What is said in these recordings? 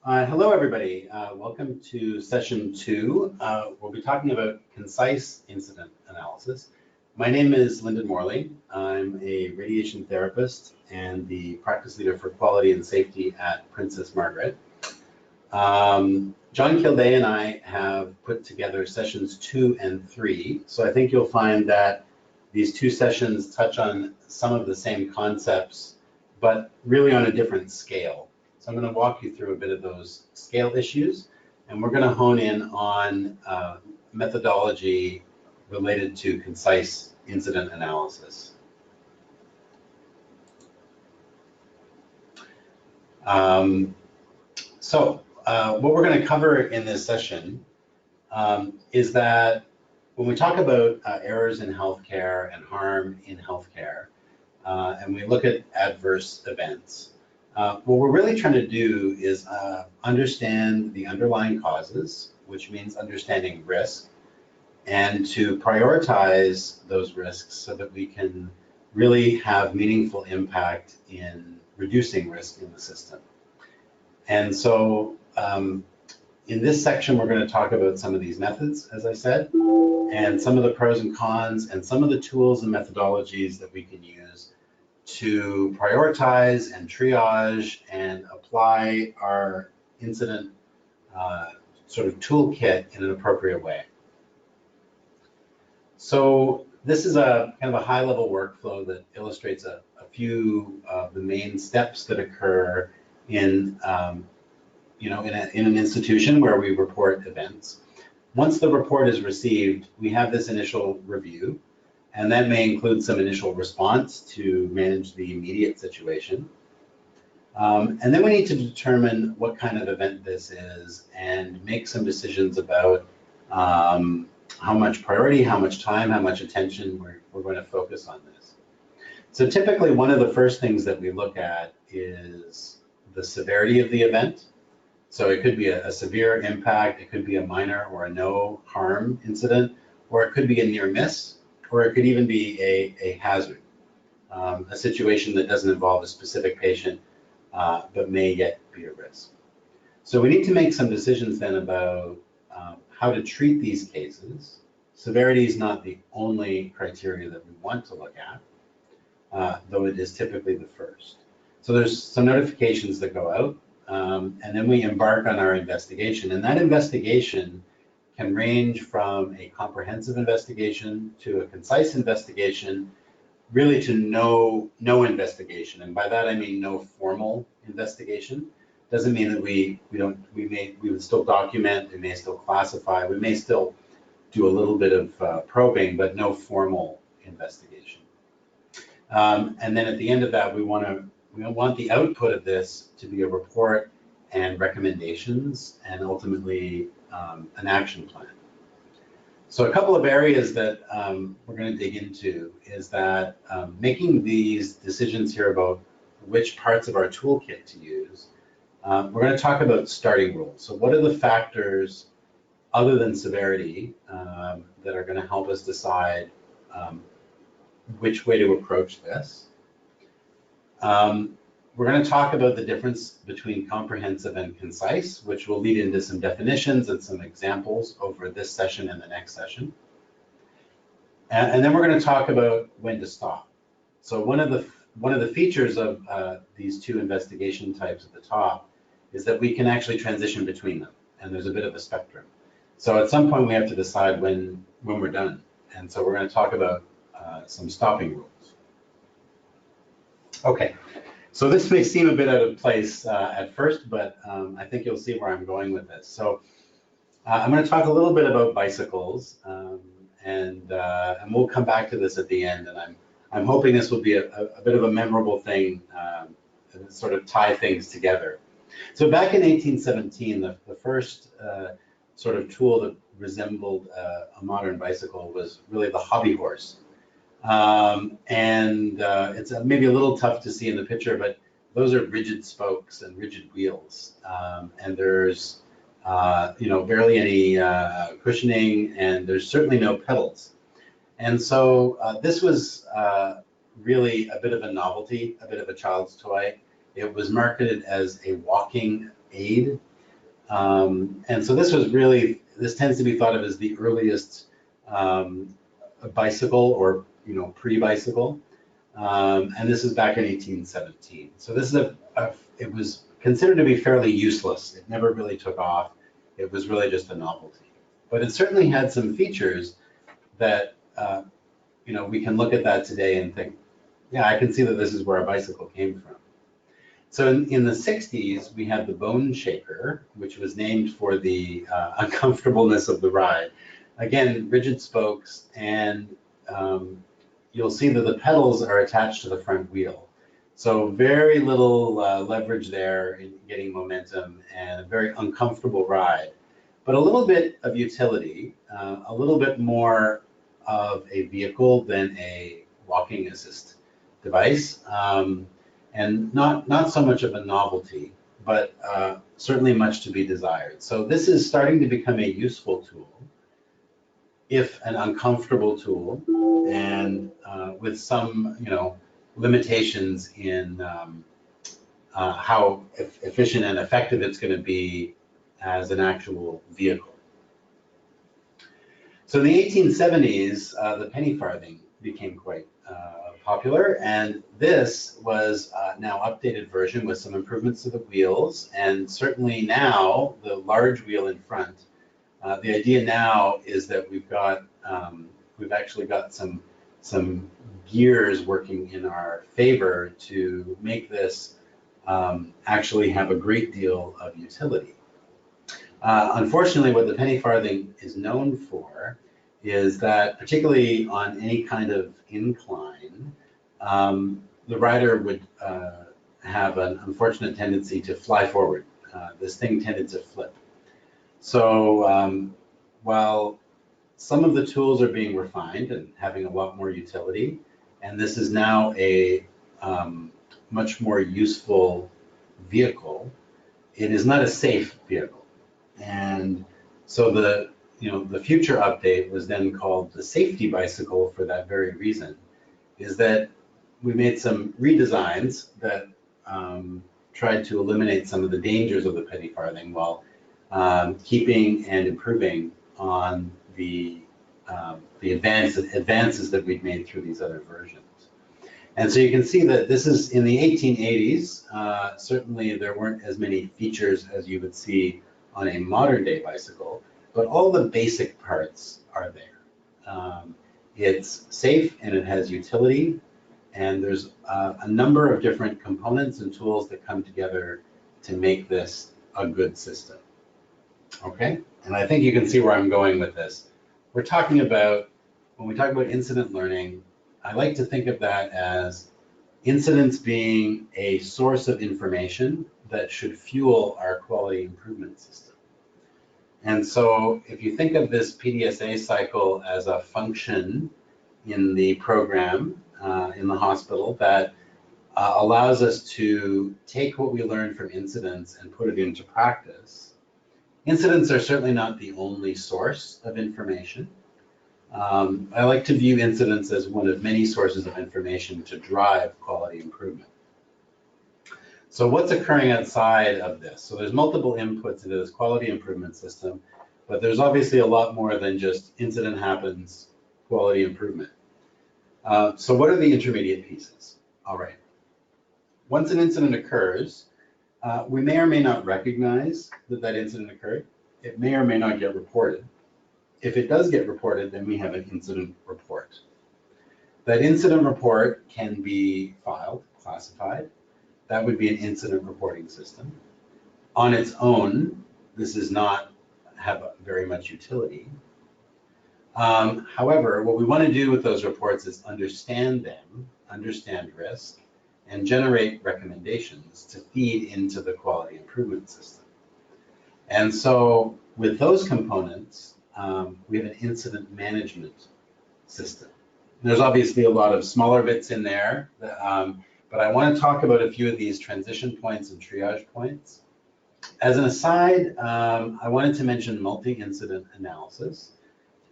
Hello, everybody. Welcome to session 2. We'll be talking about concise incident analysis. My name is Lyndon Morley. I'm a radiation therapist and the practice leader for quality and safety at Princess Margaret. John Kilday and I have put together sessions 2 and 3. So I think you'll find that these two sessions touch on some of the same concepts, but really on a different scale. So I'm going to walk you through a bit of those scale issues, and we're going to hone in on methodology related to concise incident analysis. What we're going to cover in this session is that when we talk about errors in healthcare and harm in healthcare, and we look at adverse events, what we're really trying to do is understand the underlying causes, which means understanding risk, and to prioritize those risks so that we can really have meaningful impact in reducing risk in the system. And so in this section, we're going to talk about some of these methods, as I said, and some of the pros and cons, and some of the tools and methodologies that we can use to prioritize and triage and apply our incident sort of toolkit in an appropriate way. So this is a kind of a high-level workflow that illustrates a few of the main steps that occur in in an institution where we report events. Once the report is received, we have this initial review, and that may include some initial response to manage the immediate situation. And then we need to determine what kind of event this is and make some decisions about how much priority, how much time, how much attention we're going to focus on this. So typically one of the first things that we look at is the severity of the event. So it could be a severe impact, it could be a minor or a no harm incident, or it could be a near miss, or it could even be a hazard, a situation that doesn't involve a specific patient, but may yet be a risk. So we need to make some decisions then about how to treat these cases. Severity is not the only criteria that we want to look at, though it is typically the first. So there's some notifications that go out, and then we embark on our investigation. And that investigation can range from a comprehensive investigation to a concise investigation, really to no investigation. And by that I mean no formal investigation. Doesn't mean that we would still document, we may still classify, we may still do a little bit of probing, but no formal investigation. And then at the end of that, we want the output of this to be a report and recommendations, and ultimately an action plan. So a couple of areas that we're going to dig into is that making these decisions here about which parts of our toolkit to use, we're going to talk about starting rules. So what are the factors other than severity that are going to help us decide which way to approach this? We're going to talk about the difference between comprehensive and concise, which will lead into some definitions and some examples over this session and the next session. And then we're going to talk about when to stop. So one of the features of these two investigation types at the top is that we can actually transition between them, and there's a bit of a spectrum. So at some point we have to decide when we're done. And so we're going to talk about some stopping rules. Okay. So this may seem a bit out of place at first, but I think you'll see where I'm going with this. So I'm going to talk a little bit about bicycles, and we'll come back to this at the end. And I'm hoping this will be a bit of a memorable thing to sort of tie things together. So back in 1817, the first sort of tool that resembled a modern bicycle was really the hobby horse. It's maybe a little tough to see in the picture, but those are rigid spokes and rigid wheels, and there's barely any cushioning, and there's certainly no pedals. And so this was really a bit of a novelty, a bit of a child's toy. It was marketed as a walking aid, And so this tends to be thought of as the earliest bicycle, or pre-bicycle. And this is back in 1817. So this is it was considered to be fairly useless. It never really took off. It was really just a novelty. But it certainly had some features that, we can look at that today and think, yeah, I can see that this is where a bicycle came from. So in the 60s, we had the Bone Shaker, which was named for the uncomfortableness of the ride. Again, rigid spokes, and you'll see that the pedals are attached to the front wheel. So very little leverage there in getting momentum, and a very uncomfortable ride. But a little bit of utility, a little bit more of a vehicle than a walking assist device. And not so much of a novelty, but certainly much to be desired. So this is starting to become a useful tool, if an uncomfortable tool, and with some limitations in how efficient and effective it's going to be as an actual vehicle. So in the 1870s, the penny farthing became quite popular, and this was now updated version with some improvements to the wheels, and certainly now the large wheel in front. The idea now is that we've actually got some gears working in our favor to make this actually have a great deal of utility. Unfortunately, what the penny farthing is known for is that, particularly on any kind of incline, the rider would have an unfortunate tendency to fly forward. This thing tended to flip. So while some of the tools are being refined and having a lot more utility, and this is now a much more useful vehicle, it is not a safe vehicle. And so the future update was then called the safety bicycle for that very reason, is that we made some redesigns that tried to eliminate some of the dangers of the penny farthing while keeping and improving on the advances that we'd made through these other versions. And so you can see that this is in the 1880s. Certainly there weren't as many features as you would see on a modern day bicycle, but all the basic parts are there. It's safe and it has utility, and there's a number of different components and tools that come together to make this a good system. Okay, and I think you can see where I'm going with this. We're talking about, when we talk about incident learning, I like to think of that as incidents being a source of information that should fuel our quality improvement system. And so if you think of this PDSA cycle as a function in the program, in the hospital, that allows us to take what we learn from incidents and put it into practice. Incidents are certainly not the only source of information. I like to view incidents as one of many sources of information to drive quality improvement. So what's occurring outside of this? So there's multiple inputs into this quality improvement system, but there's obviously a lot more than just incident happens, quality improvement. So what are the intermediate pieces? All right. Once an incident occurs, we may or may not recognize that that incident occurred. It may or may not get reported. If it does get reported, then we have an incident report. That incident report can be filed, classified. That would be an incident reporting system. On its own, this does not have very much utility. However, what we want to do with those reports is understand them, understand risk, and generate recommendations to feed into the quality improvement system. And so with those components, we have an incident management system. There's obviously a lot of smaller bits in there, but I want to talk about a few of these transition points and triage points. As an aside, I wanted to mention multi-incident analysis.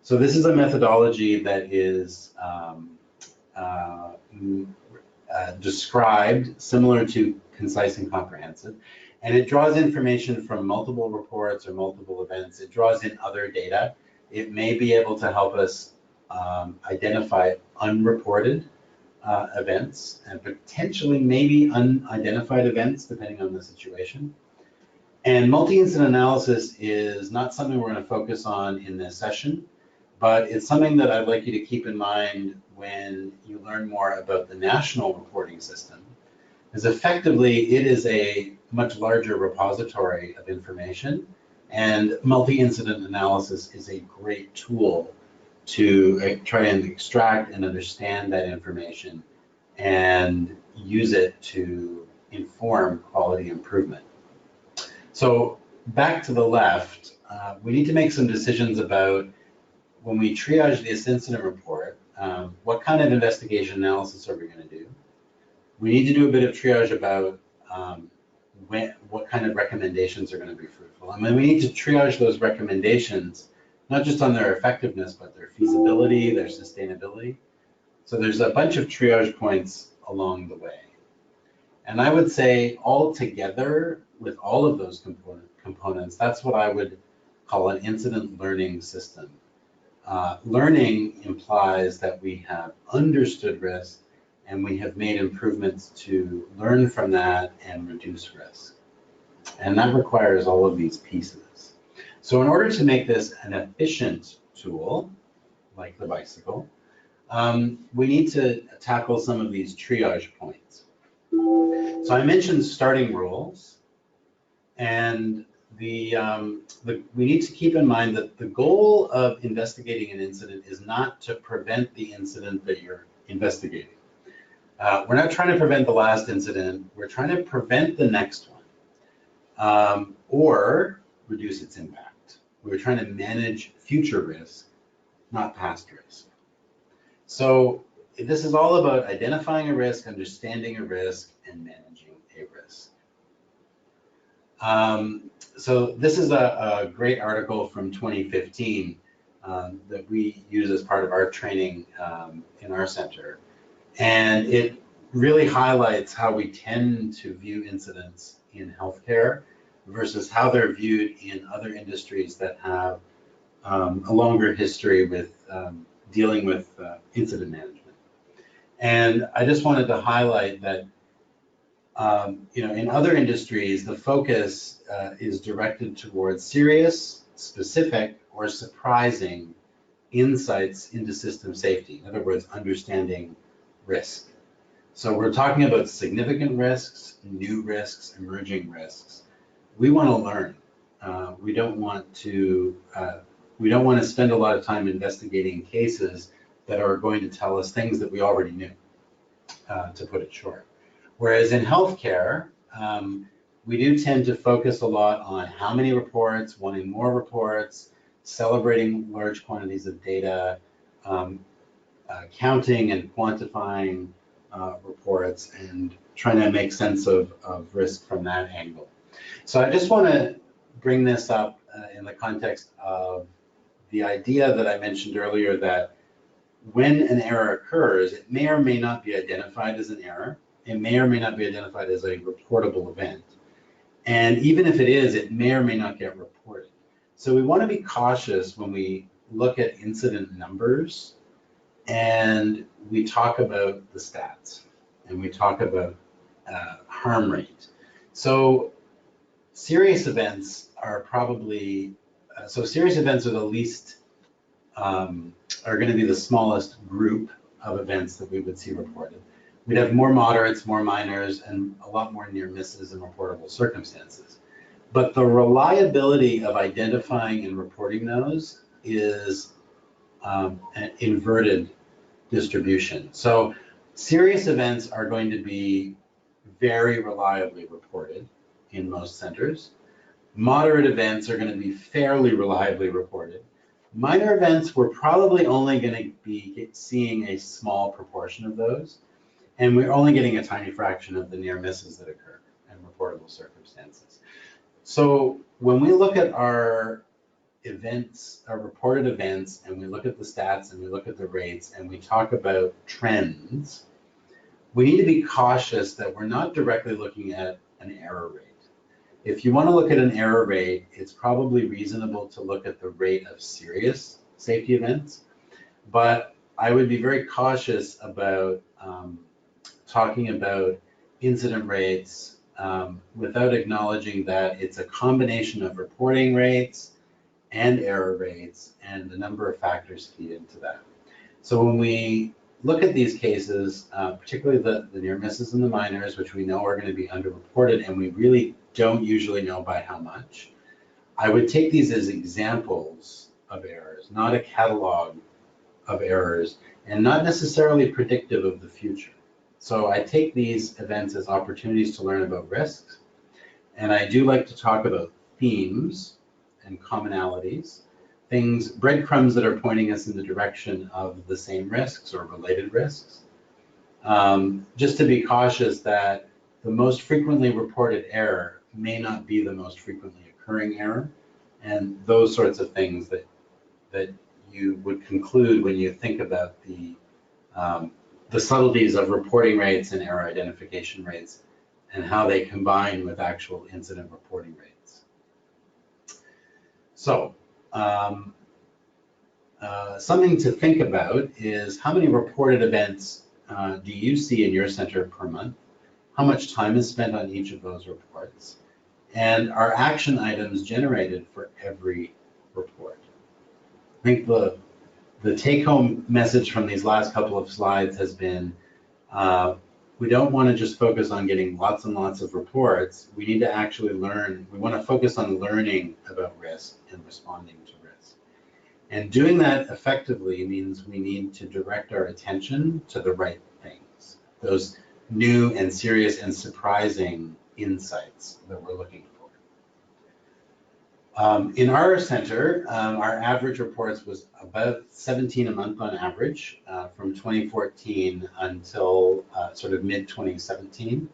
So this is a methodology that is described similar to concise and comprehensive. And it draws information from multiple reports or multiple events. It draws in other data. It may be able to help us identify unreported events and potentially maybe unidentified events, depending on the situation. And multi-incident analysis is not something we're going to focus on in this session, but it's something that I'd like you to keep in mind when you learn more about the national reporting system, because effectively it is a much larger repository of information, and multi-incident analysis is a great tool to try and extract and understand that information and use it to inform quality improvement. So back to the left, we need to make some decisions about when we triage this incident report, what kind of investigation analysis are we going to do? We need to do a bit of triage about what kind of recommendations are going to be fruitful. And then we need to triage those recommendations, not just on their effectiveness, but their feasibility, their sustainability. So there's a bunch of triage points along the way. And I would say all together with all of those components, that's what I would call an incident learning system. Learning implies that we have understood risk and we have made improvements to learn from that and reduce risk. And that requires all of these pieces. So in order to make this an efficient tool, like the bicycle, we need to tackle some of these triage points. So I mentioned starting rules, and we need to keep in mind that the goal of investigating an incident is not to prevent the incident that you're investigating. We're not trying to prevent the last incident, we're trying to prevent the next one, or reduce its impact. We're trying to manage future risk, not past risk. So this is all about identifying a risk, understanding a risk, and managing a risk. So this is a great article from 2015 that we use as part of our training in our center. And it really highlights how we tend to view incidents in healthcare versus how they're viewed in other industries that have a longer history with dealing with incident management. And I just wanted to highlight that in other industries, the focus is directed towards serious, specific, or surprising insights into system safety. In other words, understanding risk. So we're talking about significant risks, new risks, emerging risks. We want to learn. We don't want to spend a lot of time investigating cases that are going to tell us things that we already knew, to put it short. Whereas in healthcare, we do tend to focus a lot on how many reports, wanting more reports, celebrating large quantities of data, counting and quantifying reports, and trying to make sense of risk from that angle. So I just want to bring this up in the context of the idea that I mentioned earlier that when an error occurs, it may or may not be identified as an error. It may or may not be identified as a reportable event. And even if it is, it may or may not get reported. So we want to be cautious when we look at incident numbers and we talk about the stats and we talk about harm rate. So serious events are probably, serious events are the least, are going to be the smallest group of events that we would see reported. We'd have more moderates, more minors, and a lot more near misses and reportable circumstances. But the reliability of identifying and reporting those is an inverted distribution. So serious events are going to be very reliably reported in most centers. Moderate events are going to be fairly reliably reported. Minor events, we're probably only going to be seeing a small proportion of those, and we're only getting a tiny fraction of the near misses that occur in reportable circumstances. So when we look at our events, our reported events, and we look at the stats and we look at the rates and we talk about trends, we need to be cautious that we're not directly looking at an error rate. If you want to look at an error rate, it's probably reasonable to look at the rate of serious safety events, but I would be very cautious about talking about incident rates without acknowledging that it's a combination of reporting rates and error rates, and a number of factors feed into that. So when we look at these cases, particularly the near misses and the minors, which we know are going to be underreported, and we really don't usually know by how much, I would take these as examples of errors, not a catalog of errors, and not necessarily predictive of the future. So I take these events as opportunities to learn about risks, and I do like to talk about themes and commonalities, things, breadcrumbs that are pointing us in the direction of the same risks or related risks. Just to be cautious that the most frequently reported error may not be the most frequently occurring error, and those sorts of things that you would conclude when you think about the subtleties of reporting rates and error identification rates and how they combine with actual incident reporting rates. So something to think about is how many reported events do you see in your center per month? How much time is spent on each of those reports? And are action items generated for every report? I think the take-home message from these last couple of slides has been we don't want to just focus on getting lots and lots of reports. We need to actually learn. We want to focus on learning about risk and responding to risk. And doing that effectively means we need to direct our attention to the right things, those new and serious and surprising insights that we're looking for. In our center, our average reports was about 17 a month on average from 2014 until sort of mid-2017.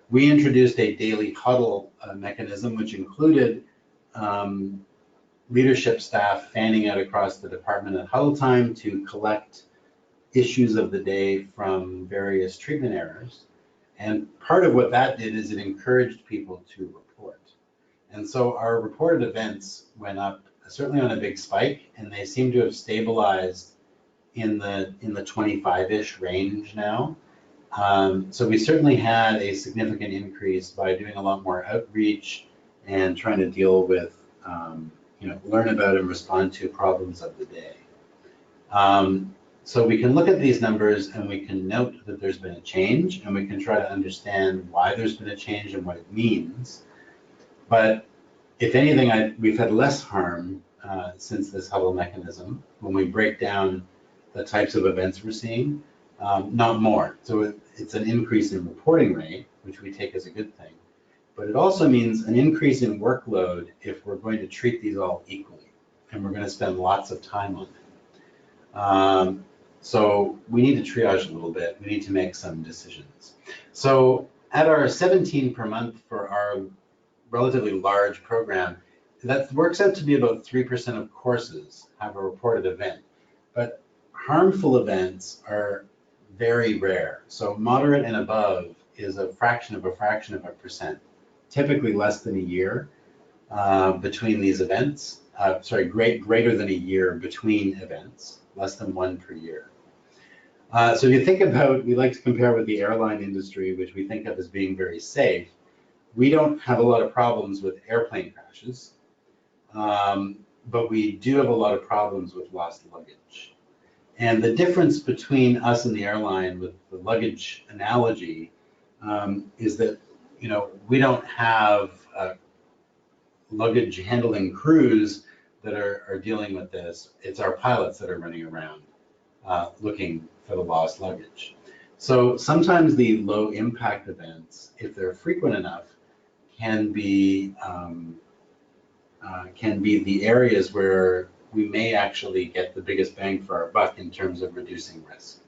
We introduced a daily huddle mechanism, which included leadership staff fanning out across the department at huddle time to collect issues of the day from various treatment errors. And part of what that did is it encouraged people to report. And so our reported events went up, certainly on a big spike, and they seem to have stabilized in the 25-ish range now. So we certainly had a significant increase by doing a lot more outreach and trying to deal with, learn about and respond to problems of the day. So we can look at these numbers and we can note that there's been a change, and we can try to understand why there's been a change and what it means. But if anything, we've had less harm since this huddle mechanism when we break down the types of events we're seeing, not more. So it's an increase in reporting rate, which we take as a good thing. But it also means an increase in workload if we're going to treat these all equally, and we're going to spend lots of time on it. So we need to triage a little bit. We need to make some decisions. So at our 17 per month for our relatively large program, that works out to be about 3% of courses have a reported event. But harmful events are very rare. So moderate and above is a fraction of a percent, typically less than a year between these events. Greater than a year between events, less than one per year. So if you think about, we like to compare with the airline industry, which we think of as being very safe. We don't have a lot of problems with airplane crashes, but we do have a lot of problems with lost luggage. And the difference between us and the airline with the luggage analogy is that, we don't have luggage handling crews that are dealing with this. It's our pilots that are running around looking for the lost luggage. So sometimes the low impact events, if they're frequent enough, can be the areas where we may actually get the biggest bang for our buck in terms of reducing risk.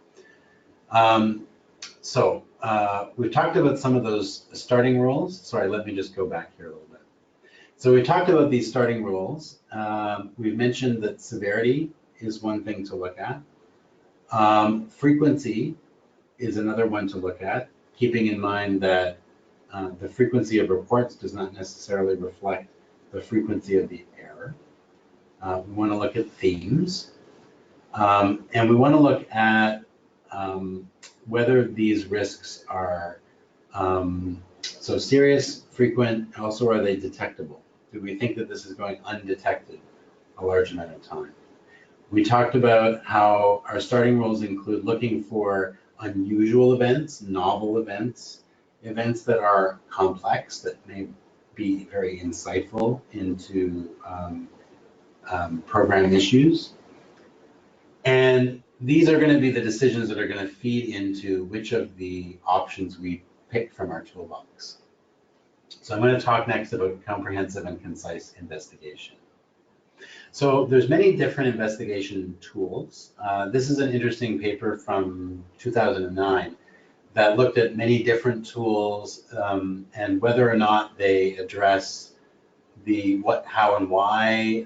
We've talked about some of those starting rules. Sorry, let me just go back here a little bit. So we talked about these starting rules. We've mentioned that severity is one thing to look at. Frequency is another one to look at, keeping in mind that the frequency of reports does not necessarily reflect the frequency of the error. We want to look at themes, and we want to look at whether these risks are so serious, frequent, also are they detectable? Do we think that this is going undetected a large amount of time? We talked about how our starting rules include looking for unusual events, novel events, events that are complex, that may be very insightful into program issues. And these are going to be the decisions that are going to feed into which of the options we pick from our toolbox. So I'm going to talk next about comprehensive and concise investigation. So there's many different investigation tools. This is an interesting paper from 2009 that looked at many different tools and whether or not they address the what, how, and why,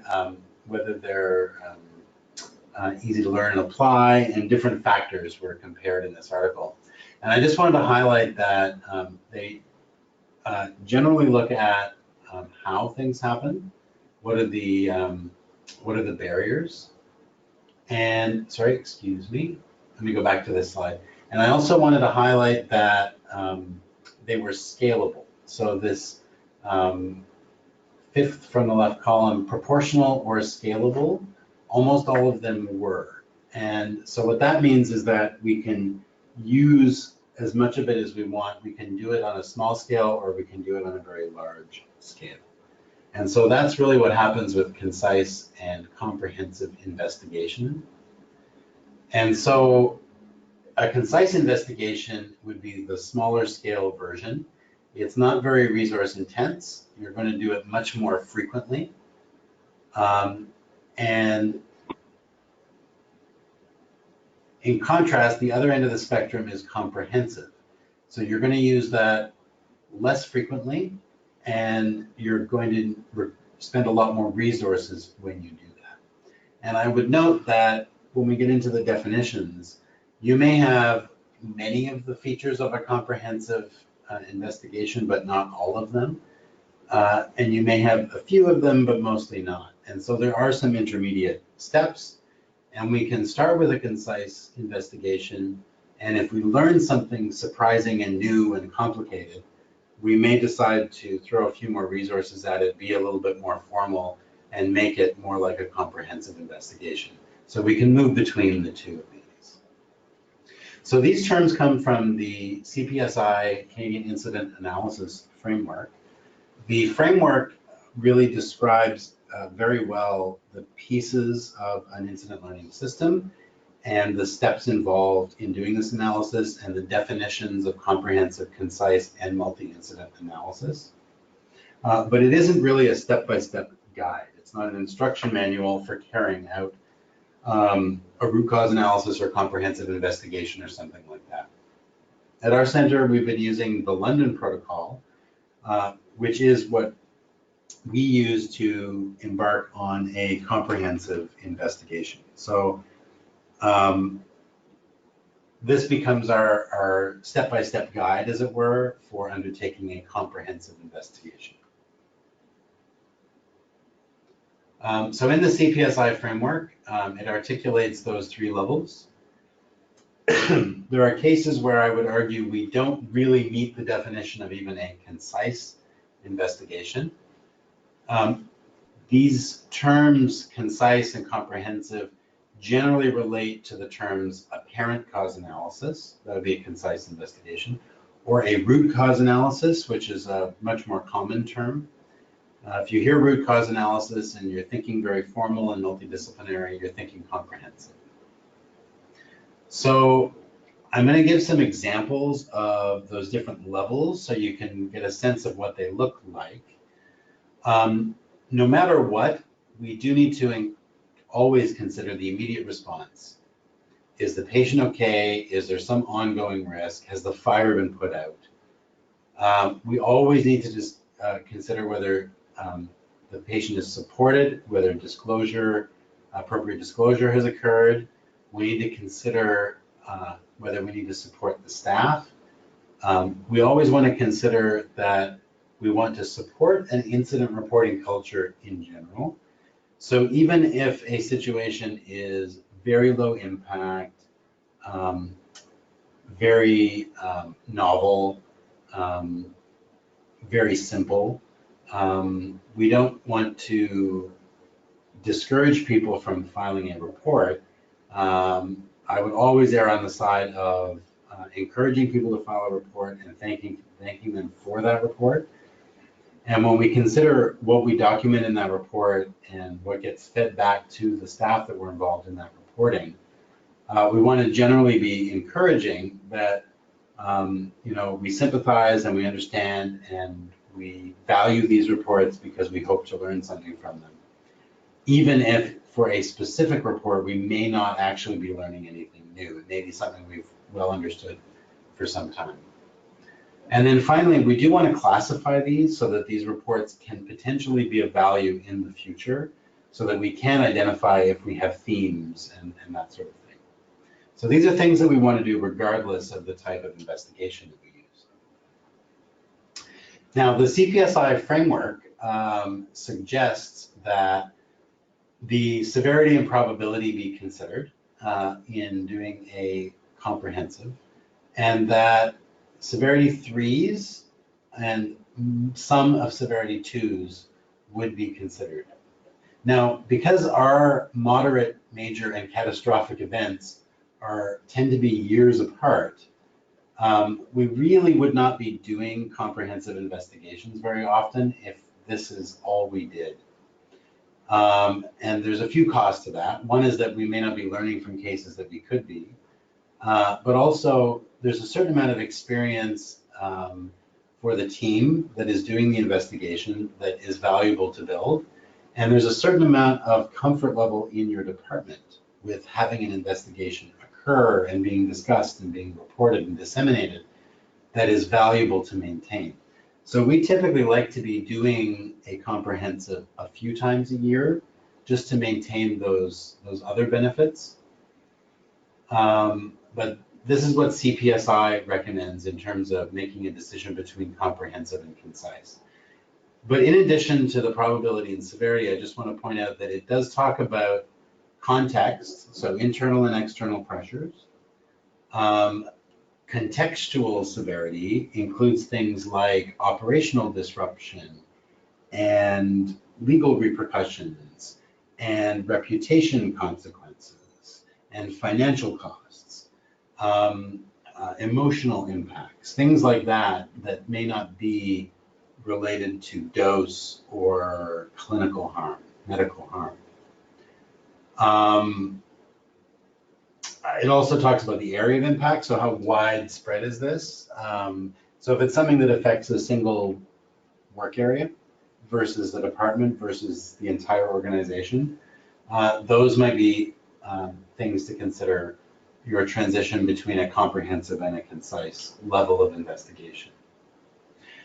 whether they're easy to learn and apply, and different factors were compared in this article. And I just wanted to highlight that they generally look at how things happen, what are the barriers, and sorry, excuse me, let me go back to this slide. And I also wanted to highlight that they were scalable. So this fifth from the left column, proportional or scalable, almost all of them were. And so what that means is that we can use as much of it as we want. We can do it on a small scale, or we can do it on a very large scale. And so that's really what happens with concise and comprehensive investigation. And so a concise investigation would be the smaller scale version. It's not very resource intense. You're going to do it much more frequently. And in contrast, the other end of the spectrum is comprehensive. So you're going to use that less frequently, and you're going to spend a lot more resources when you do that. And I would note that when we get into the definitions, you may have many of the features of a comprehensive investigation, but not all of them. And you may have a few of them, but mostly not. And so there are some intermediate steps, and we can start with a concise investigation. And if we learn something surprising and new and complicated, we may decide to throw a few more resources at it, be a little bit more formal, and make it more like a comprehensive investigation. So we can move between the two of these. So these terms come from the CPSI, Canadian Incident Analysis Framework. The framework really describes very well the pieces of an incident learning system and the steps involved in doing this analysis, and the definitions of comprehensive, concise, and multi-incident analysis. But it isn't really a step-by-step guide. It's not an instruction manual for carrying out a root cause analysis or comprehensive investigation or something like that. At our center, we've been using the London Protocol, which is what we use to embark on a comprehensive investigation. So this becomes our step-by-step guide, as it were, for undertaking a comprehensive investigation. So in the CPSI framework, it articulates those three levels. There are cases where I would argue we don't really meet the definition of even a concise investigation. These terms, concise and comprehensive, generally relate to the terms apparent cause analysis, that would be a concise investigation, or a root cause analysis, which is a much more common term. If you hear root cause analysis and you're thinking very formal and multidisciplinary, you're thinking comprehensive. So I'm going to give some examples of those different levels so you can get a sense of what they look like. No matter what, we do need to always consider the immediate response. Is the patient okay? Is there some ongoing risk? Has the fire been put out? We always need to just consider whether the patient is supported, whether appropriate disclosure has occurred. We need to consider whether we need to support the staff. We always want to consider that we want to support an incident reporting culture in general. So even if a situation is very low impact, very novel, very simple, we don't want to discourage people from filing a report. I would always err on the side of encouraging people to file a report and thanking them for that report. And when we consider what we document in that report and what gets fed back to the staff that were involved in that reporting, we want to generally be encouraging that we sympathize and we understand and we value these reports because we hope to learn something from them. Even if for a specific report, we may not actually be learning anything new. It may be something we've well understood for some time. And then finally, we do want to classify these so that these reports can potentially be of value in the future so that we can identify if we have themes and that sort of thing. So these are things that we want to do regardless of the type of investigation that we use. Now, the CPSI framework suggests that the severity and probability be considered in doing a comprehensive, and that severity 3s and some of severity 2s would be considered. Now, because our moderate, major, and catastrophic events tend to be years apart, we really would not be doing comprehensive investigations very often if this is all we did. And there's a few costs to that. One is that we may not be learning from cases that we could be, but also there's a certain amount of experience for the team that is doing the investigation that is valuable to build. And there's a certain amount of comfort level in your department with having an investigation occur and being discussed and being reported and disseminated that is valuable to maintain. So we typically like to be doing a comprehensive a few times a year just to maintain those other benefits. But this is what CPSI recommends in terms of making a decision between comprehensive and concise. But in addition to the probability and severity, I just want to point out that it does talk about context, so internal and external pressures. Contextual severity includes things like operational disruption and legal repercussions and reputation consequences and financial costs, emotional impacts, things like that that may not be related to dose or clinical harm, medical harm. It also talks about the area of impact, so how widespread is this? So if it's something that affects a single work area versus the department versus the entire organization, those might be things to consider your transition between a comprehensive and a concise level of investigation.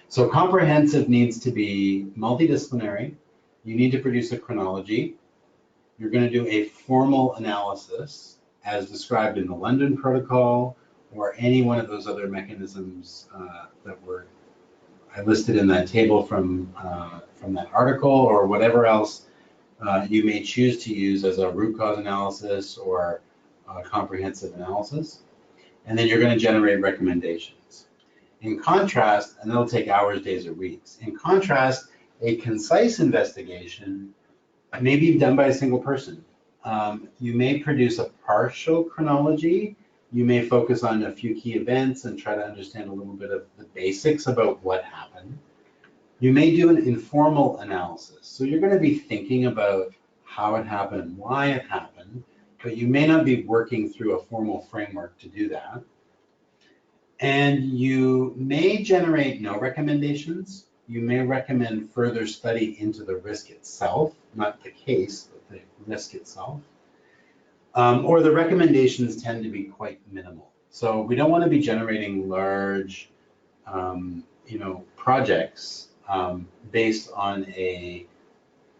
So comprehensive needs to be multidisciplinary. You need to produce a chronology. You're going to do a formal analysis as described in the London Protocol or any one of those other mechanisms that I listed in that table from that article, or whatever else you may choose to use as a root cause analysis or a comprehensive analysis. And then you're going to generate recommendations. In contrast, and that'll take hours, days, or weeks. In contrast, a concise investigation may be done by a single person. You may produce a partial chronology. You may focus on a few key events and try to understand a little bit of the basics about what happened. You may do an informal analysis. So you're going to be thinking about how it happened and why it happened, but you may not be working through a formal framework to do that. And you may generate no recommendations. You may recommend further study into the risk itself, not the case, but the risk itself. Or the recommendations tend to be quite minimal. So we don't want to be generating large, projects based on a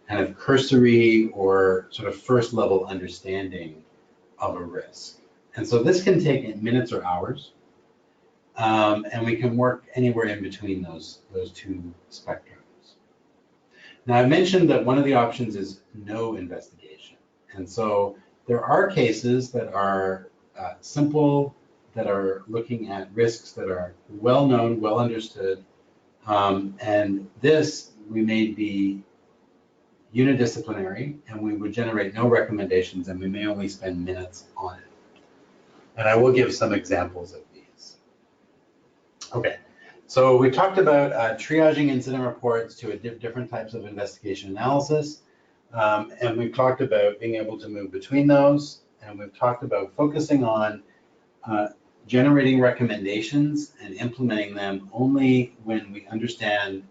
kind of cursory or sort of first level understanding of a risk. And so this can take minutes or hours. And we can work anywhere in between those two spectrums. Now, I mentioned that one of the options is no investigation. And so there are cases that are simple, that are looking at risks that are well known, well understood. And this, we may be unidisciplinary, and we would generate no recommendations, and we may only spend minutes on it. And I will give some examples of these. Okay, so we talked about triaging incident reports to different types of investigation analysis, and we've talked about being able to move between those, and we've talked about focusing on generating recommendations and implementing them only when we understand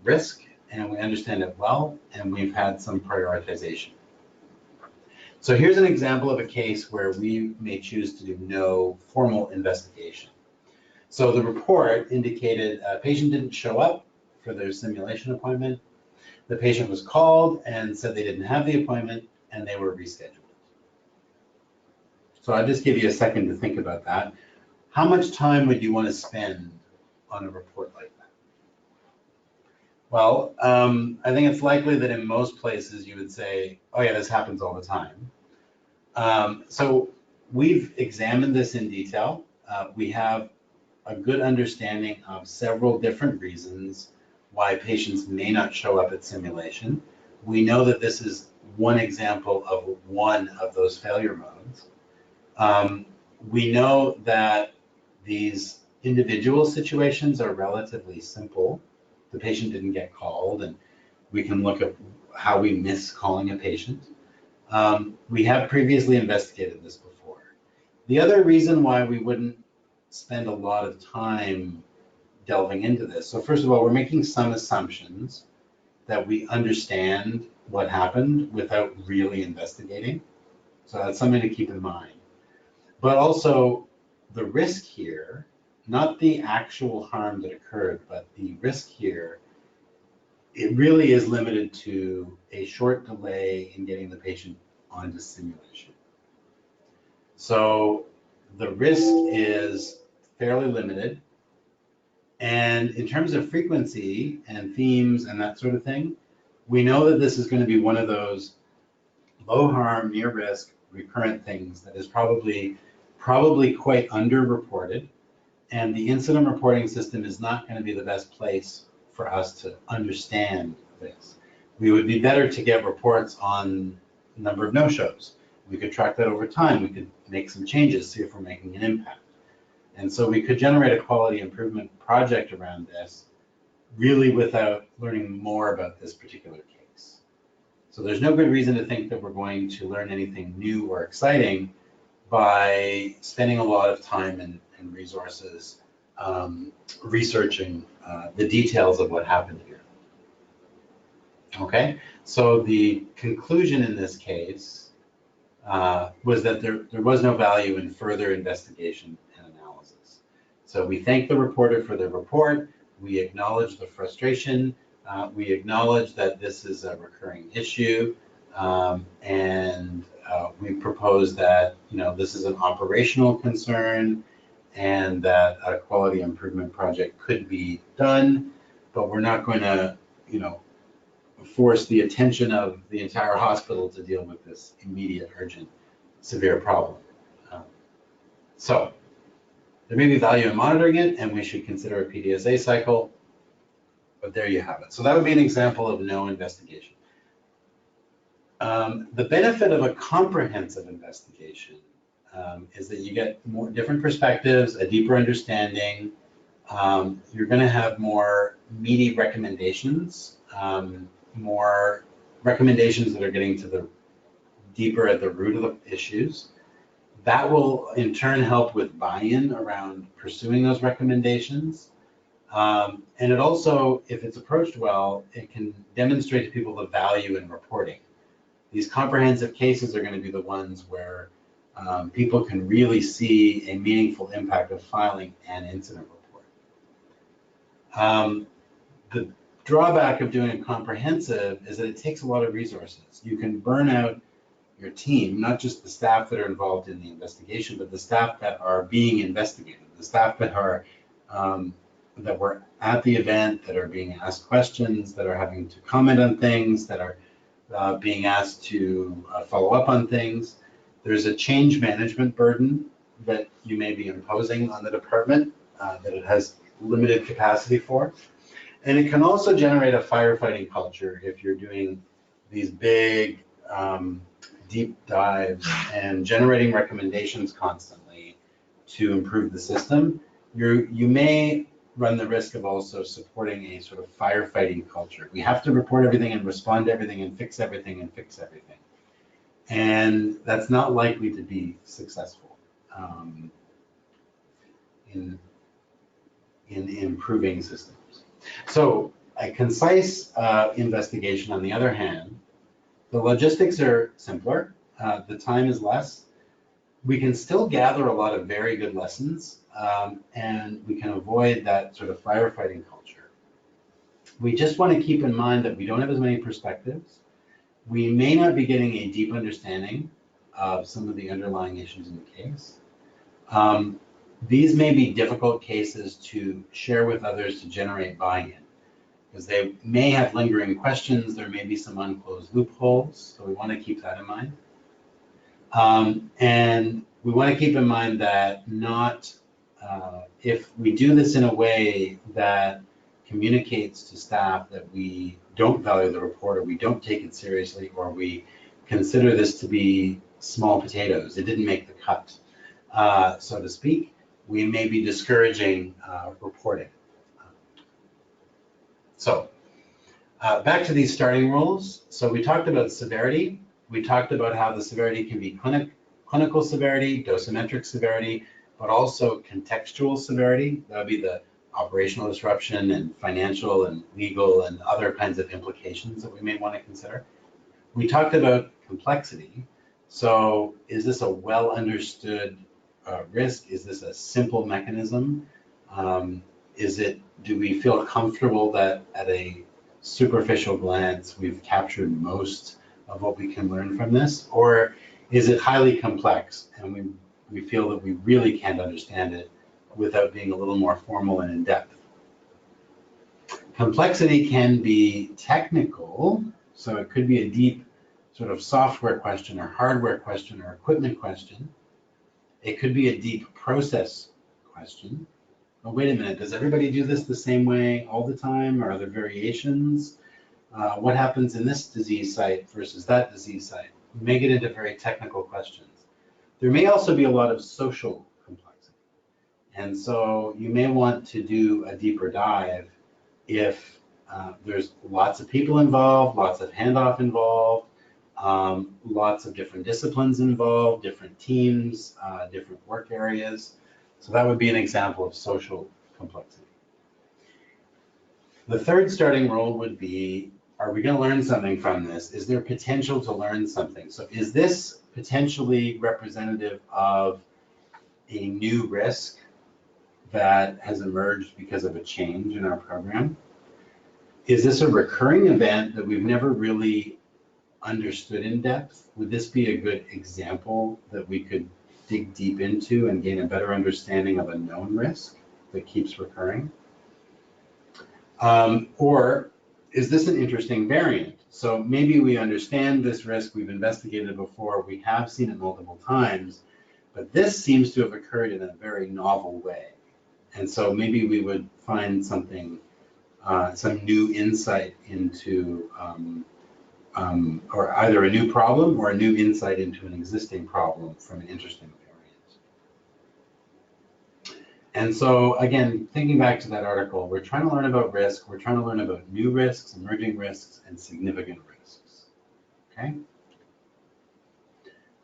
risk and we understand it well, and we've had some prioritization. So here's an example of a case where we may choose to do no formal investigation. So the report indicated a patient didn't show up for their simulation appointment. The patient was called and said they didn't have the appointment and they were rescheduled. So I'll just give you a second to think about that. How much time would you want to spend on a report like that? Well, I think it's likely that in most places you would say, oh yeah, this happens all the time. So we've examined this in detail. We have a good understanding of several different reasons why patients may not show up at simulation. We know that this is one example of one of those failure modes. We know that these individual situations are relatively simple. The patient didn't get called, and we can look at how we miss calling a patient. We have previously investigated this before. The other reason why we wouldn't spend a lot of time delving into this, so first of all, we're making some assumptions that we understand what happened without really investigating. So that's something to keep in mind. But also the risk here, not the actual harm that occurred, but the risk here, it really is limited to a short delay in getting the patient onto simulation. So the risk is fairly limited. And in terms of frequency and themes and that sort of thing, we know that this is going to be one of those low harm, near risk, recurrent things that is probably quite underreported. And the incident reporting system is not going to be the best place for us to understand this. We would be better to get reports on the number of no-shows. We could track that over time. We could make some changes, see if we're making an impact. And so we could generate a quality improvement project around this, really without learning more about this particular case. So there's no good reason to think that we're going to learn anything new or exciting by spending a lot of time and resources researching the details of what happened here. Okay, so the conclusion in this case was that there was no value in further investigation and analysis. So we thank the reporter for their report. We acknowledge the frustration. We acknowledge that this is a recurring issue, and we propose that this is an operational concern and that a quality improvement project could be done, but we're not going to force the attention of the entire hospital to deal with this immediate, urgent, severe problem. So there may be value in monitoring it, and we should consider a PDSA cycle, but there you have it. So that would be an example of no investigation. The benefit of a comprehensive investigation is that you get more different perspectives, a deeper understanding. You're going to have more meaty recommendations, more recommendations that are getting to the deeper at the root of the issues. That will in turn help with buy-in around pursuing those recommendations. And it also, if it's approached well, it can demonstrate to people the value in reporting. These comprehensive cases are going to be the ones where people can really see a meaningful impact of filing an incident report. The drawback of doing a comprehensive is that it takes a lot of resources. You can burn out your team, not just the staff that are involved in the investigation, but the staff that are being investigated, the staff that are that were at the event, that are being asked questions, that are having to comment on things, that are being asked to follow up on things. There's a change management burden that you may be imposing on the department that it has limited capacity for. And it can also generate a firefighting culture if you're doing these big deep dives and generating recommendations constantly to improve the system. You may run the risk of also supporting a sort of firefighting culture. We have to report everything and respond to everything and fix everything and fix everything. And that's not likely to be successful in improving systems. So a concise investigation, on the other hand, the logistics are simpler, the time is less. We can still gather a lot of very good lessons, and we can avoid that sort of firefighting culture. We just want to keep in mind that we don't have as many perspectives. We may not be getting a deep understanding of some of the underlying issues in the case. These may be difficult cases to share with others to generate buy-in, because they may have lingering questions. There may be some unclosed loopholes, so we want to keep that in mind. And we want to keep in mind that if we do this in a way that communicates to staff that we don't value the report, or we don't take it seriously, or we consider this to be small potatoes, it didn't make the cut, so to speak, we may be discouraging reporting. So back to these starting rules. So we talked about severity. We talked about how the severity can be clinical severity, dosimetric severity, but also contextual severity. That would be the operational disruption and financial and legal and other kinds of implications that we may want to consider. We talked about complexity. So is this a well understood risk? Is this a simple mechanism? Do we feel comfortable that at a superficial glance we've captured most of what we can learn from this? Or is it highly complex and we feel that we really can't understand it without being a little more formal and in-depth? Complexity can be technical, so it could be a deep sort of software question or hardware question or equipment question. It could be a deep process question. Oh, wait a minute, does everybody do this the same way all the time, or are there variations? What happens in this disease site versus that disease site? We may get into very technical questions. There may also be a lot of social complexity. And so you may want to do a deeper dive if there's lots of people involved, lots of handoff involved, lots of different disciplines involved, different teams, different work areas. So that would be an example of social complexity. The third starting rule would be, are we going to learn something from this? Is there potential to learn something? So is this potentially representative of a new risk that has emerged because of a change in our program? Is this a recurring event that we've never really understood in depth? Would this be a good example that we could dig deep into and gain a better understanding of a known risk that keeps recurring? Or is this an interesting variant? So maybe we understand this risk, we've investigated it before, we have seen it multiple times, but this seems to have occurred in a very novel way. And so maybe we would find something, some new insight into, or either a new problem or a new insight into an existing problem from an interesting variant. And so again, thinking back to that article, we're trying to learn about risk, we're trying to learn about new risks, emerging risks, and significant risks, okay?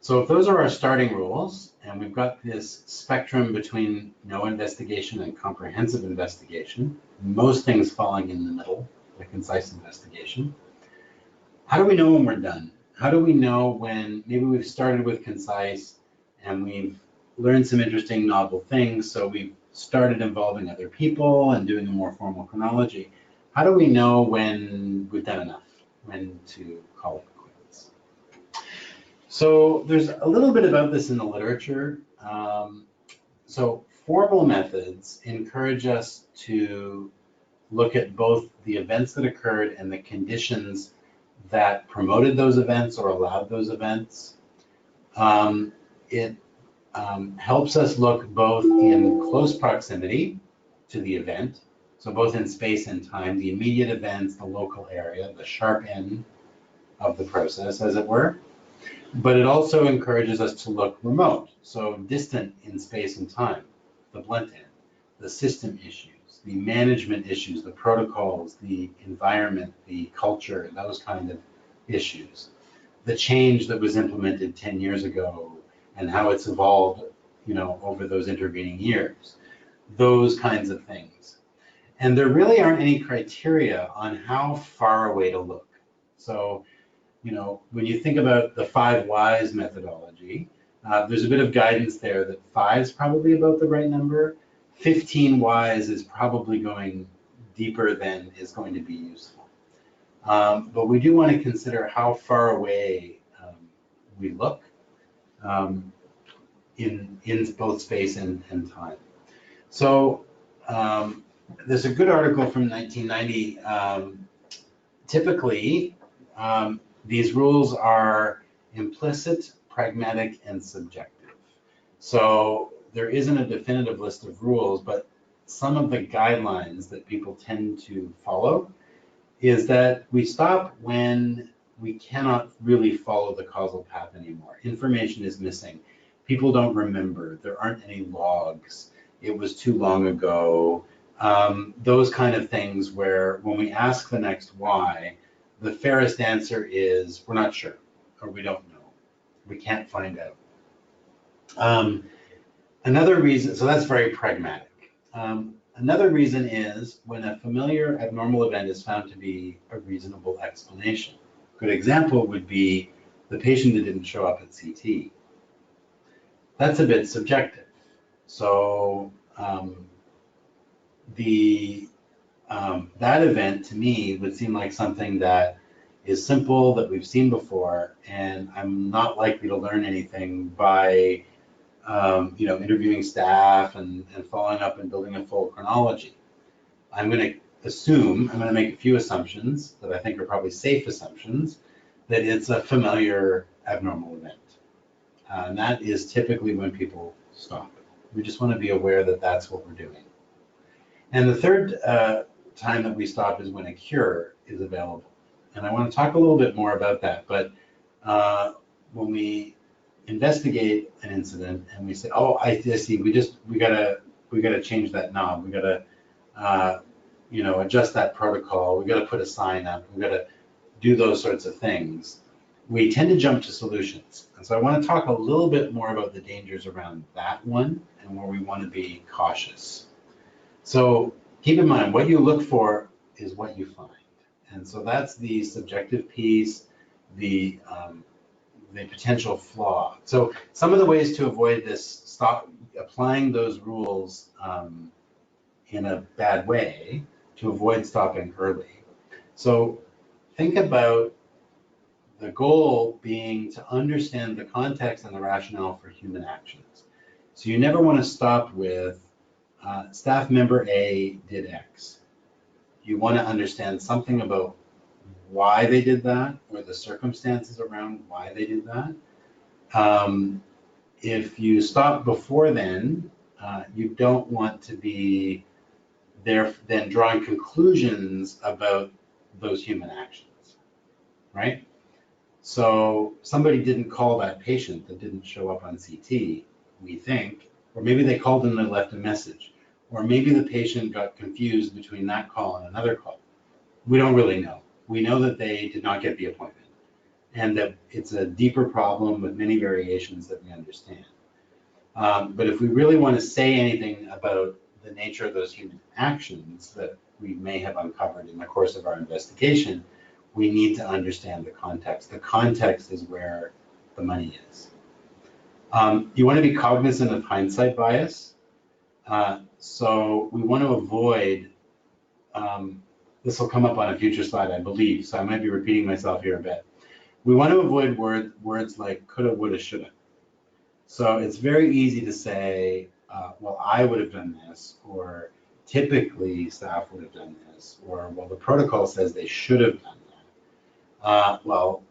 So if those are our starting rules, and we've got this spectrum between no investigation and comprehensive investigation, most things falling in the middle, the concise investigation, how do we know when we're done? How do we know when maybe we've started with concise and we've learned some interesting novel things, so we've started involving other people and doing a more formal chronology? How do we know when we've done enough, when to call it quits? So there's a little bit about this in the literature. So formal methods encourage us to look at both the events that occurred and the conditions that promoted those events or allowed those events. It helps us look both in close proximity to the event, so both in space and time, the immediate events, the local area, the sharp end of the process, as it were. But it also encourages us to look remote, so distant in space and time, the blunt end, the system issues, the management issues, the protocols, the environment, the culture, those kind of issues. The change that was implemented 10 years ago and how it's evolved, over those intervening years, those kinds of things. And there really aren't any criteria on how far away to look. So, when you think about the 5 whys methodology, there's a bit of guidance there that 5 is probably about the right number. 15 whys is probably going deeper than is going to be useful. But we do want to consider how far away we look in both space and time. So there's a good article from 1990. Typically, these rules are implicit, pragmatic, and subjective. So there isn't a definitive list of rules, but some of the guidelines that people tend to follow is that we stop when we cannot really follow the causal path anymore. Information is missing. People don't remember. There aren't any logs. It was too long ago. Those kind of things where when we ask the next why, the fairest answer is we're not sure, or we don't know. We can't find out. Another reason, so that's very pragmatic. Another reason is when a familiar abnormal event is found to be a reasonable explanation. A good example would be the patient that didn't show up at CT. That's a bit subjective. So that event to me would seem like something that is simple, that we've seen before, and I'm not likely to learn anything by interviewing staff and following up and building a full chronology. I'm going to make a few assumptions that I think are probably safe assumptions, that it's a familiar abnormal event. And that is typically when people stop. We just want to be aware that that's what we're doing. And the third time that we stop is when a cure is available. And I want to talk a little bit more about that. But when we investigate an incident and we say, oh, I see, we gotta change that knob. We gotta adjust that protocol. We gotta put a sign up. We gotta do those sorts of things. We tend to jump to solutions. And so I want to talk a little bit more about the dangers around that one and where we want to be cautious. So keep in mind, what you look for is what you find. And so that's the subjective piece, the potential flaw. So some of the ways to avoid this, stop applying those rules in a bad way to avoid stopping early. So think about the goal being to understand the context and the rationale for human actions. So you never want to stop with staff member A did X. You want to understand something about why they did that or the circumstances around why they did that. If you stop before then, you don't want to be there then drawing conclusions about those human actions, right? So somebody didn't call that patient that didn't show up on CT, we think, or maybe they called and they left a message, or maybe the patient got confused between that call and another call. We don't really know. We know that they did not get the appointment and that it's a deeper problem with many variations that we understand. But if we really want to say anything about the nature of those human actions that we may have uncovered in the course of our investigation, we need to understand the context. The context is where the money is. You want to be cognizant of hindsight bias. So we want to avoid, this will come up on a future slide, I believe, so I might be repeating myself here a bit. We want to avoid words like coulda, woulda, shoulda. So it's very easy to say, well, I would have done this, or typically staff would have done this, or well, the protocol says they should have done that. Well,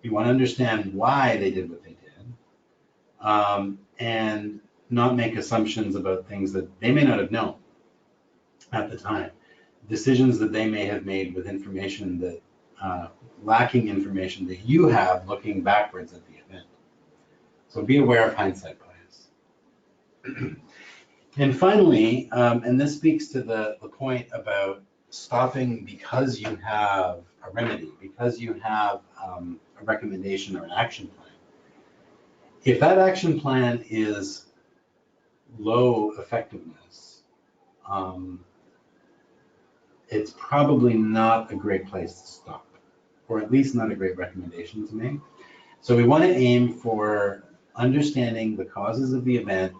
you want to understand why they did what they did, and not make assumptions about things that they may not have known at the time. Decisions that they may have made with information that, lacking information that you have looking backwards at the event. So be aware of hindsight bias. And finally, and this speaks to the point about stopping because you have a remedy, because you have a recommendation or an action plan. If that action plan is low effectiveness, it's probably not a great place to stop, or at least not a great recommendation to make. So we want to aim for understanding the causes of the event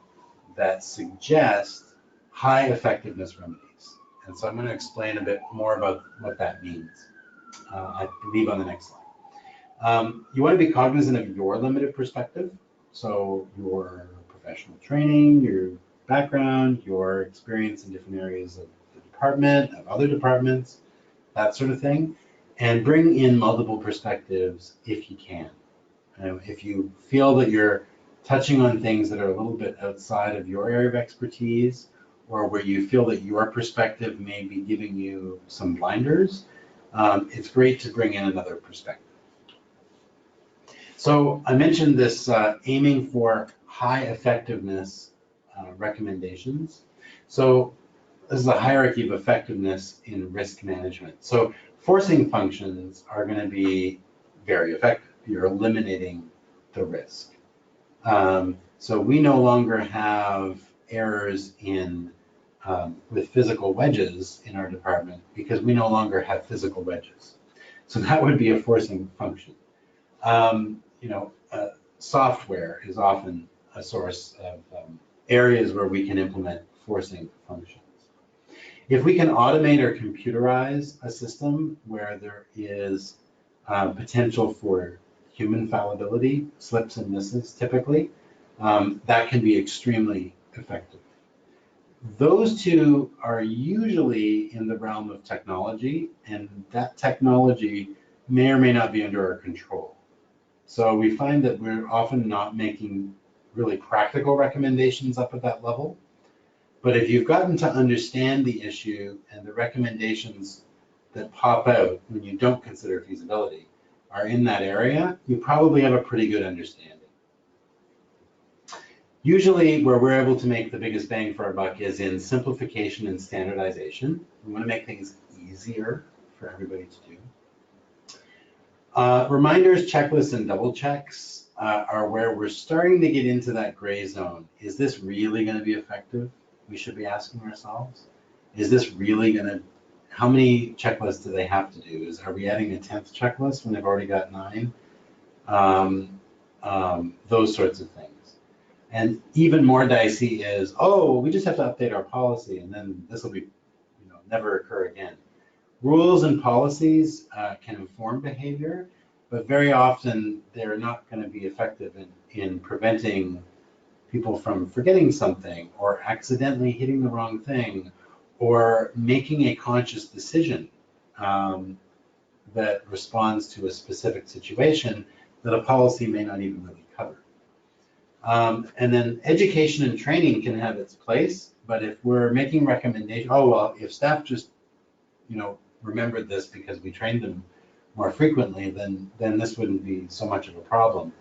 that suggest high effectiveness remedies. And so I'm going to explain a bit more about what that means, I believe, on the next slide. You want to be cognizant of your limited perspective. So your professional training, your background, your experience in different areas of the department, of other departments, that sort of thing, and bring in multiple perspectives if you can. If you feel that you're touching on things that are a little bit outside of your area of expertise, or where you feel that your perspective may be giving you some blinders, it's great to bring in another perspective. So I mentioned this aiming for high effectiveness recommendations. So this is a hierarchy of effectiveness in risk management. So forcing functions are going to be very effective. You're eliminating the risk. So we no longer have errors in with physical wedges in our department because we no longer have physical wedges. So that would be a forcing function. Software is often a source of areas where we can implement forcing functions. If we can automate or computerize a system where there is potential for human fallibility, slips and misses typically, that can be extremely effective. Those two are usually in the realm of technology, and that technology may or may not be under our control. So we find that we're often not making really practical recommendations up at that level. But if you've gotten to understand the issue and the recommendations that pop out when you don't consider feasibility are in that area, you probably have a pretty good understanding. Usually where we're able to make the biggest bang for our buck is in simplification and standardization. We want to make things easier for everybody to do. Reminders, checklists, and double checks are where we're starting to get into that gray zone. Is this really going to be effective? We should be asking ourselves. Is this really going to, how many checklists do they have to do? Are we adding a 10th checklist when they've already got 9? Those sorts of things. And even more dicey is, oh, we just have to update our policy and then this will be, never occur again. Rules and policies can inform behavior, but very often they're not going to be effective in preventing people from forgetting something or accidentally hitting the wrong thing or making a conscious decision that responds to a specific situation that a policy may not even really cover. And then education and training can have its place, but if we're making recommendations, oh, well, if staff just, remembered this because we trained them more frequently, then this wouldn't be so much of a problem.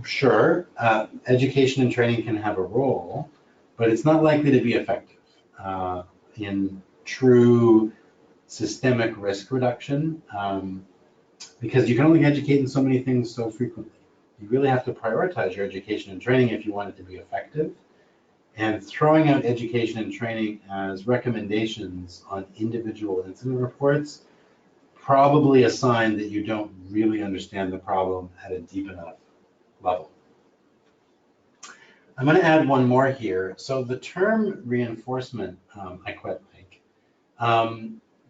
Sure, education and training can have a role, but it's not likely to be effective in true systemic risk reduction because you can only educate in so many things so frequently. You really have to prioritize your education and training if you want it to be effective. And throwing out education and training as recommendations on individual incident reports, probably a sign that you don't really understand the problem at a deep enough level. I'm going to add one more here. So the term reinforcement, I quite like.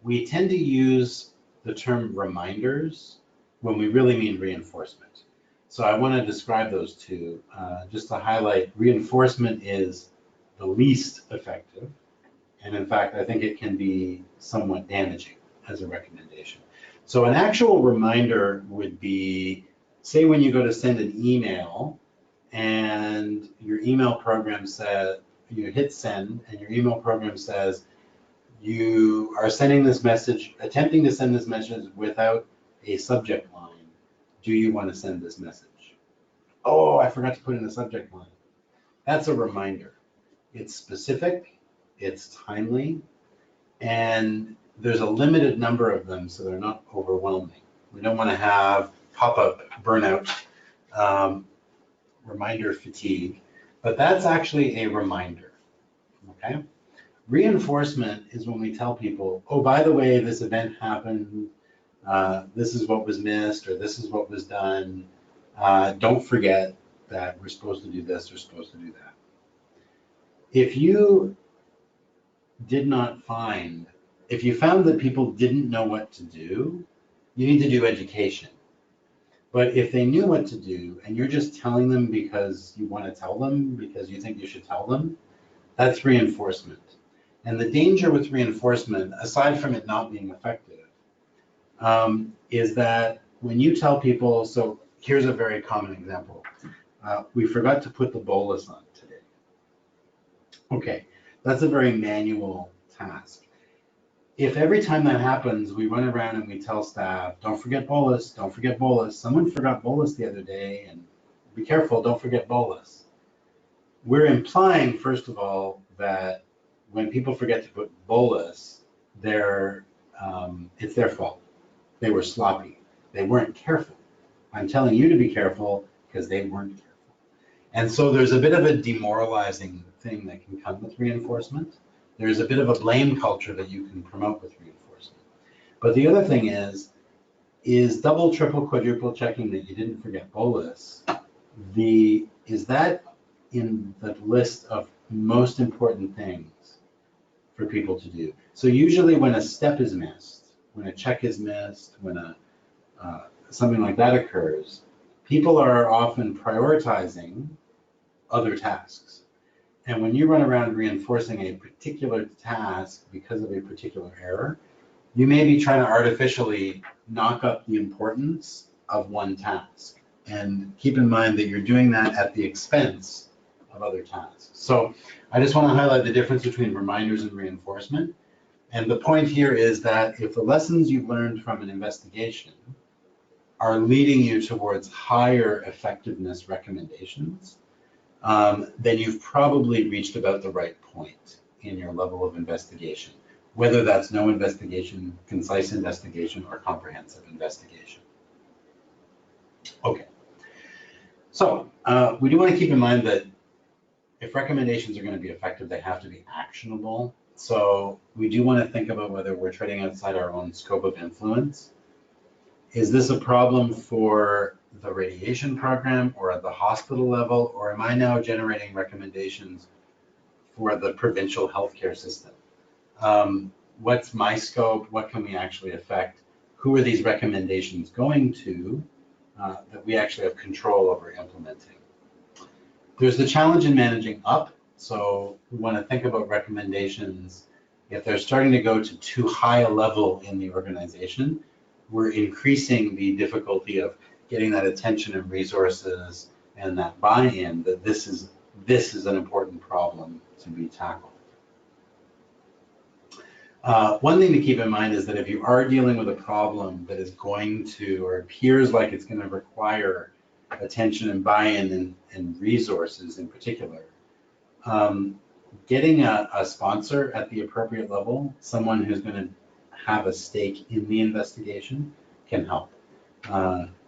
We tend to use the term reminders when we really mean reinforcement. So I want to describe those two, just to highlight reinforcement is the least effective. And in fact, I think it can be somewhat damaging as a recommendation. So an actual reminder would be, say when you go to send an email and your email program says, you hit send and your email program says, you are sending this message, attempting to send this message without a subject line. Do you want to send this message? Oh, I forgot to put in a subject line. That's a reminder. It's specific, it's timely, and there's a limited number of them, so they're not overwhelming. We don't want to have pop-up burnout, reminder fatigue, but that's actually a reminder, okay? Reinforcement is when we tell people, oh, by the way, this event happened, this is what was missed, or this is what was done. Don't forget that we're supposed to do this, we're supposed to do that. If you found that people didn't know what to do, you need to do education. But if they knew what to do and you're just telling them because you want to tell them, because you think you should tell them, that's reinforcement. And the danger with reinforcement, aside from it not being effective, is that when you tell people, so here's a very common example. We forgot to put the bolus on today. Okay, that's a very manual task. If every time that happens, we run around and we tell staff, don't forget bolus, don't forget bolus. Someone forgot bolus the other day, and be careful, don't forget bolus. We're implying, first of all, that when people forget to put bolus, it's their fault. They were sloppy. They weren't careful. I'm telling you to be careful because they weren't careful. And so there's a bit of a demoralizing thing that can come with reinforcement. There's a bit of a blame culture that you can promote with reinforcement. But the other thing is double, triple, quadruple checking that you didn't forget bolus. Is that in the list of most important things for people to do? So usually when a step is missed, when a check is missed, when something like that occurs, people are often prioritizing other tasks. And when you run around reinforcing a particular task because of a particular error, you may be trying to artificially knock up the importance of one task. And keep in mind that you're doing that at the expense of other tasks. So I just want to highlight the difference between reminders and reinforcement. And the point here is that if the lessons you've learned from an investigation are leading you towards higher effectiveness recommendations, then you've probably reached about the right point in your level of investigation, whether that's no investigation, concise investigation, or comprehensive investigation. Okay, so we do want to keep in mind that if recommendations are going to be effective, they have to be actionable. So we do want to think about whether we're treading outside our own scope of influence. Is this a problem for the radiation program or at the hospital level, or am I now generating recommendations for the provincial healthcare system? What's my scope? What can we actually affect? Who are these recommendations going to that we actually have control over implementing? There's the challenge in managing up. So we want to think about recommendations. If they're starting to go to too high a level in the organization, we're increasing the difficulty of getting that attention and resources and that buy-in that this is an important problem to be tackled. One thing to keep in mind is that if you are dealing with a problem that is going to, or appears like it's going to require attention and buy-in and resources in particular, getting a sponsor at the appropriate level, someone who's going to have a stake in the investigation, can help.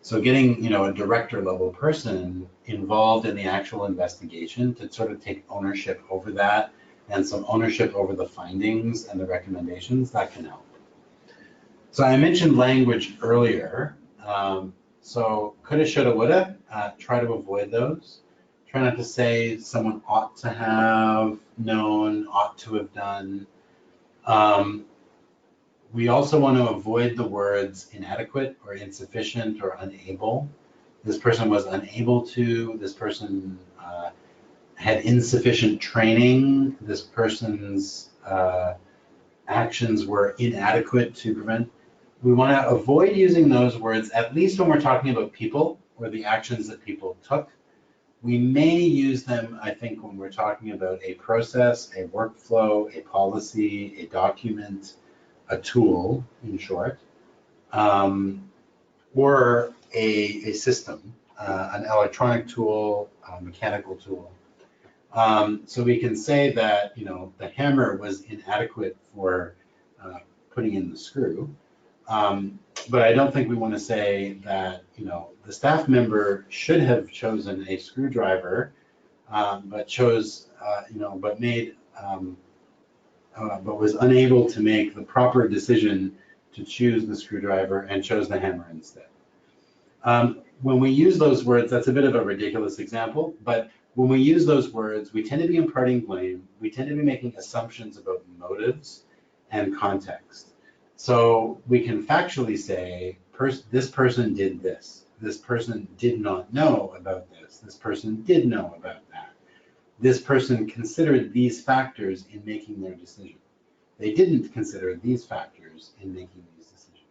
So getting, a director level person involved in the actual investigation to sort of take ownership over that and some ownership over the findings and the recommendations, that can help. So I mentioned language earlier. So coulda, shoulda, woulda, try to avoid those. Try not to say someone ought to have known, ought to have done. We also want to avoid the words inadequate or insufficient or unable. this person was unable to, this person had insufficient training, this person's actions were inadequate to prevent. We want to avoid using those words, at least when we're talking about people or the actions that people took. We may use them, I think, when we're talking about a process, a workflow, a policy, a document, a tool, in short, or a system, an electronic tool, a mechanical tool. So we can say that, you know, the hammer was inadequate for putting in the screw. But I don't think we want to say that, you know, the staff member should have chosen a screwdriver, but chose, you know, but was unable to make the proper decision to choose the screwdriver and chose the hammer instead. When we use those words, that's a bit of a ridiculous example, but when we use those words, we tend to be imparting blame. We tend to be making assumptions about motives and context. So we can factually say, this person did this. This person did not know about this. This person did know about that. This person considered these factors in making their decision. They didn't consider these factors in making these decisions.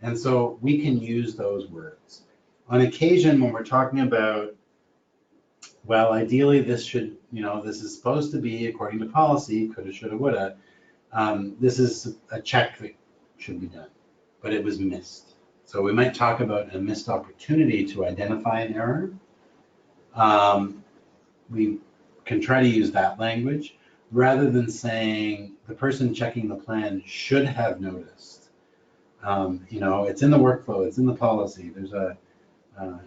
And so we can use those words. On occasion, when we're talking about, well, ideally this should, you know, this is supposed to be according to policy, coulda, shoulda, woulda. This is a check that should be done, but it was missed. So we might talk about a missed opportunity to identify an error. We can try to use that language rather than saying the person checking the plan should have noticed. You know, it's in the workflow, it's in the policy. There's a,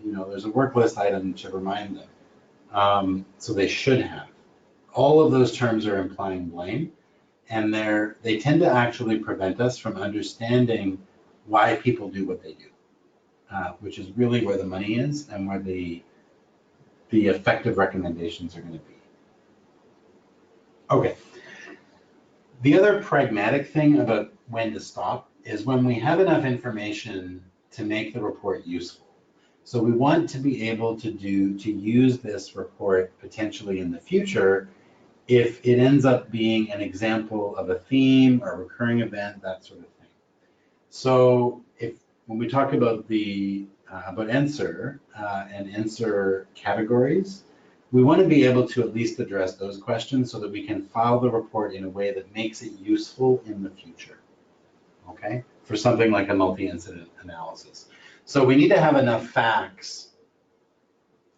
you know, there's a work list item to remind them. So they should have. All of those terms are implying blame, and they tend to actually prevent us from understanding why people do what they do, which is really where the money is and where the effective recommendations are going to be. Okay. The other pragmatic thing about when to stop is when we have enough information to make the report useful. So we want to be able to use this report potentially in the future if it ends up being an example of a theme or a recurring event, that sort of thing. So when we talk about about NSER and NSER categories, we want to be able to at least address those questions so that we can file the report in a way that makes it useful in the future, okay, for something like a multi-incident analysis. So we need to have enough facts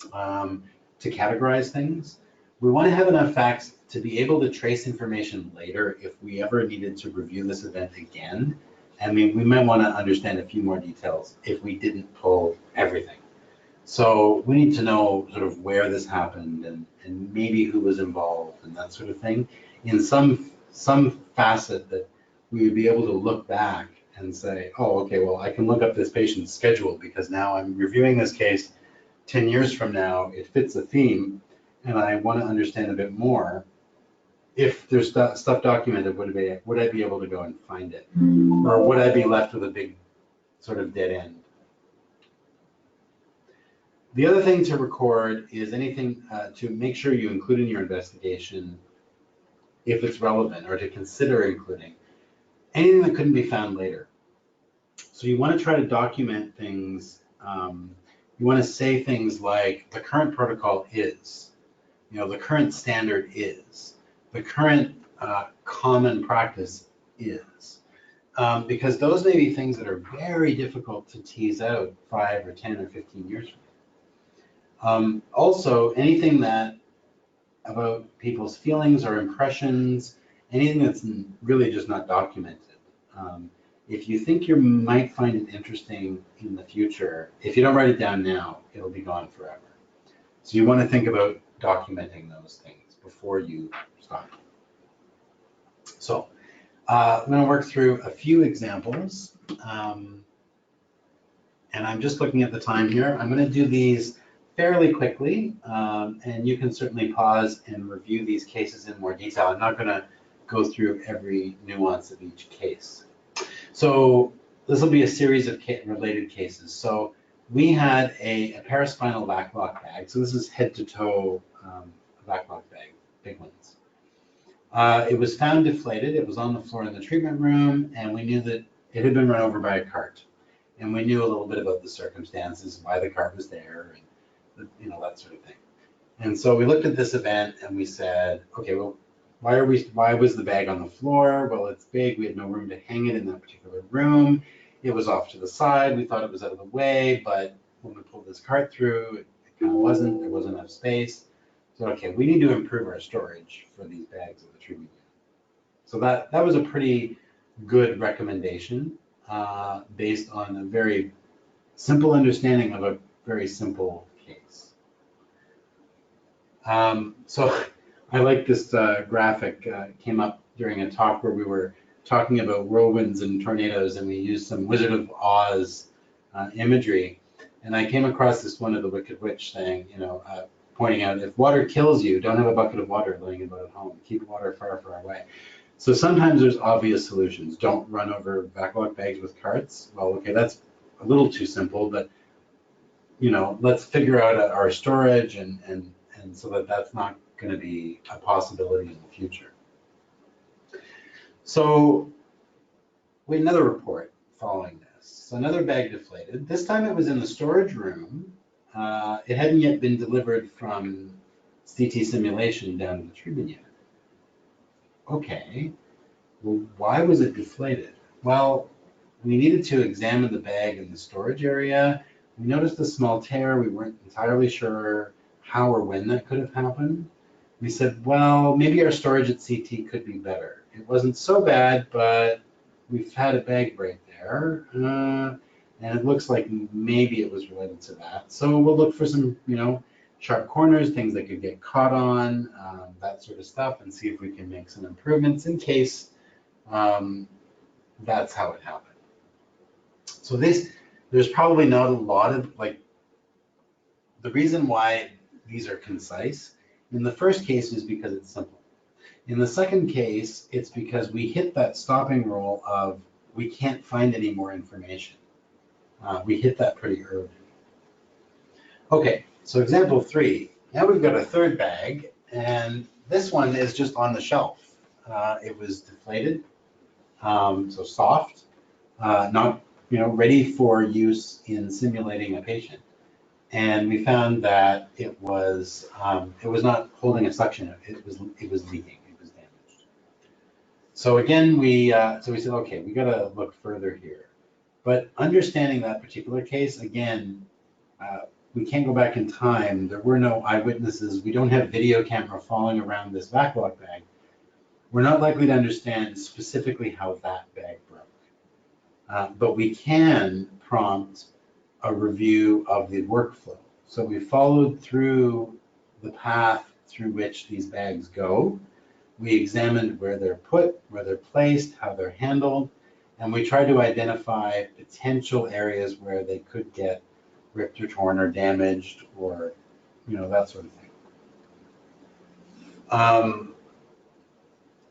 to categorize things. We want to have enough facts to be able to trace information later if we ever needed to review this event again. I mean, we might want to understand a few more details if we didn't pull everything. So we need to know sort of where this happened and maybe who was involved and that sort of thing in some facet that we would be able to look back and say, oh, okay, well, I can look up this patient's schedule because now I'm reviewing this case 10 years from now, it fits a theme, and I want to understand a bit more. If there's stuff documented, would I be able to go and find it? Or would I be left with a big sort of dead end? The other thing to record is anything to make sure you include in your investigation, if it's relevant, or to consider including anything that couldn't be found later. So you want to try to document things. You want to say things like the current protocol is, you know, the current standard is, the current common practice is, because those may be things that are very difficult to tease out 5 or 10 or 15 years from now. Also, anything that about people's feelings or impressions, anything that's really just not documented. If you think you might find it interesting in the future, if you don't write it down now, it'll be gone forever. So you want to think about documenting those things before you stop. So I'm going to work through a few examples. And I'm just looking at the time here. I'm going to do these fairly quickly, and you can certainly pause and review these cases in more detail. I'm not going to go through every nuance of each case. So this will be a series of related cases. So we had a paraspinal backlock bag. So this is head to toe backlock bag, big ones. It was found deflated. It was on the floor in the treatment room, and we knew that it had been run over by a cart. And we knew a little bit about the circumstances, why the cart was there, and that sort of thing. And so we looked at this event and we said, okay, well, why was the bag on the floor? Well, it's big. We had no room to hang it in that particular room. It was off to the side. We thought it was out of the way, but when we pulled this cart through, it kind of wasn't. There wasn't enough space. So, okay, we need to improve our storage for these bags of the treatment unit. So that was a pretty good recommendation based on a very simple understanding of a very simple case. So I like this graphic. Came up during a talk where we were talking about whirlwinds and tornadoes, and we used some Wizard of Oz imagery. And I came across this one of the Wicked Witch thing, pointing out, if water kills you, don't have a bucket of water laying about at home. Keep water far, far away. So sometimes there's obvious solutions. Don't run over backlog bags with carts. Well, okay, that's a little too simple, but let's figure out our storage and so that that's not going to be a possibility in the future. So we had another report following this. So another bag deflated. This time it was in the storage room. It hadn't yet been delivered from CT simulation down to the treatment unit. Okay, well, why was it deflated? Well, we needed to examine the bag in the storage area. We noticed a small tear. We weren't entirely sure how or when that could have happened. We said, well, maybe our storage at CT could be better. It wasn't so bad, but we've had a bag break there. And it looks like maybe it was related to that. So we'll look for some, sharp corners, things that could get caught on, that sort of stuff, and see if we can make some improvements in case that's how it happened. So there's probably not a lot of, the reason why these are concise, in the first case is because it's simple. In the second case, it's because we hit that stopping rule of we can't find any more information. We hit that pretty early. Okay, so example 3. Now we've got a third bag, and this one is just on the shelf. It was deflated, so soft, not ready for use in simulating a patient. And we found that it was not holding a suction. It was leaking. It was damaged. So again, we said, okay, we got to look further here. But understanding that particular case, again, we can't go back in time. There were no eyewitnesses. We don't have video camera following around this backlog bag. We're not likely to understand specifically how that bag broke. But we can prompt a review of the workflow. So we followed through the path through which these bags go. We examined where they're put, where they're placed, how they're handled, and we tried to identify potential areas where they could get ripped or torn or damaged or, that sort of thing.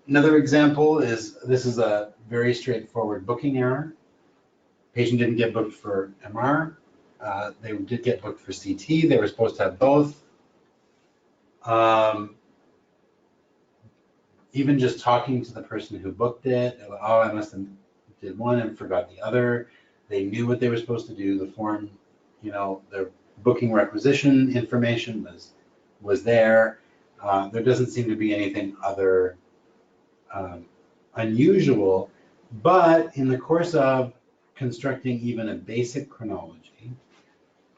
Another example is, this is a very straightforward booking error. Patient didn't get booked for MR. They did get booked for CT. They were supposed to have both. Even just talking to the person who booked it, oh, I must have did one and forgot the other. They knew what they were supposed to do. The form, their booking requisition information was there. There doesn't seem to be anything other unusual, but in the course of constructing even a basic chronology,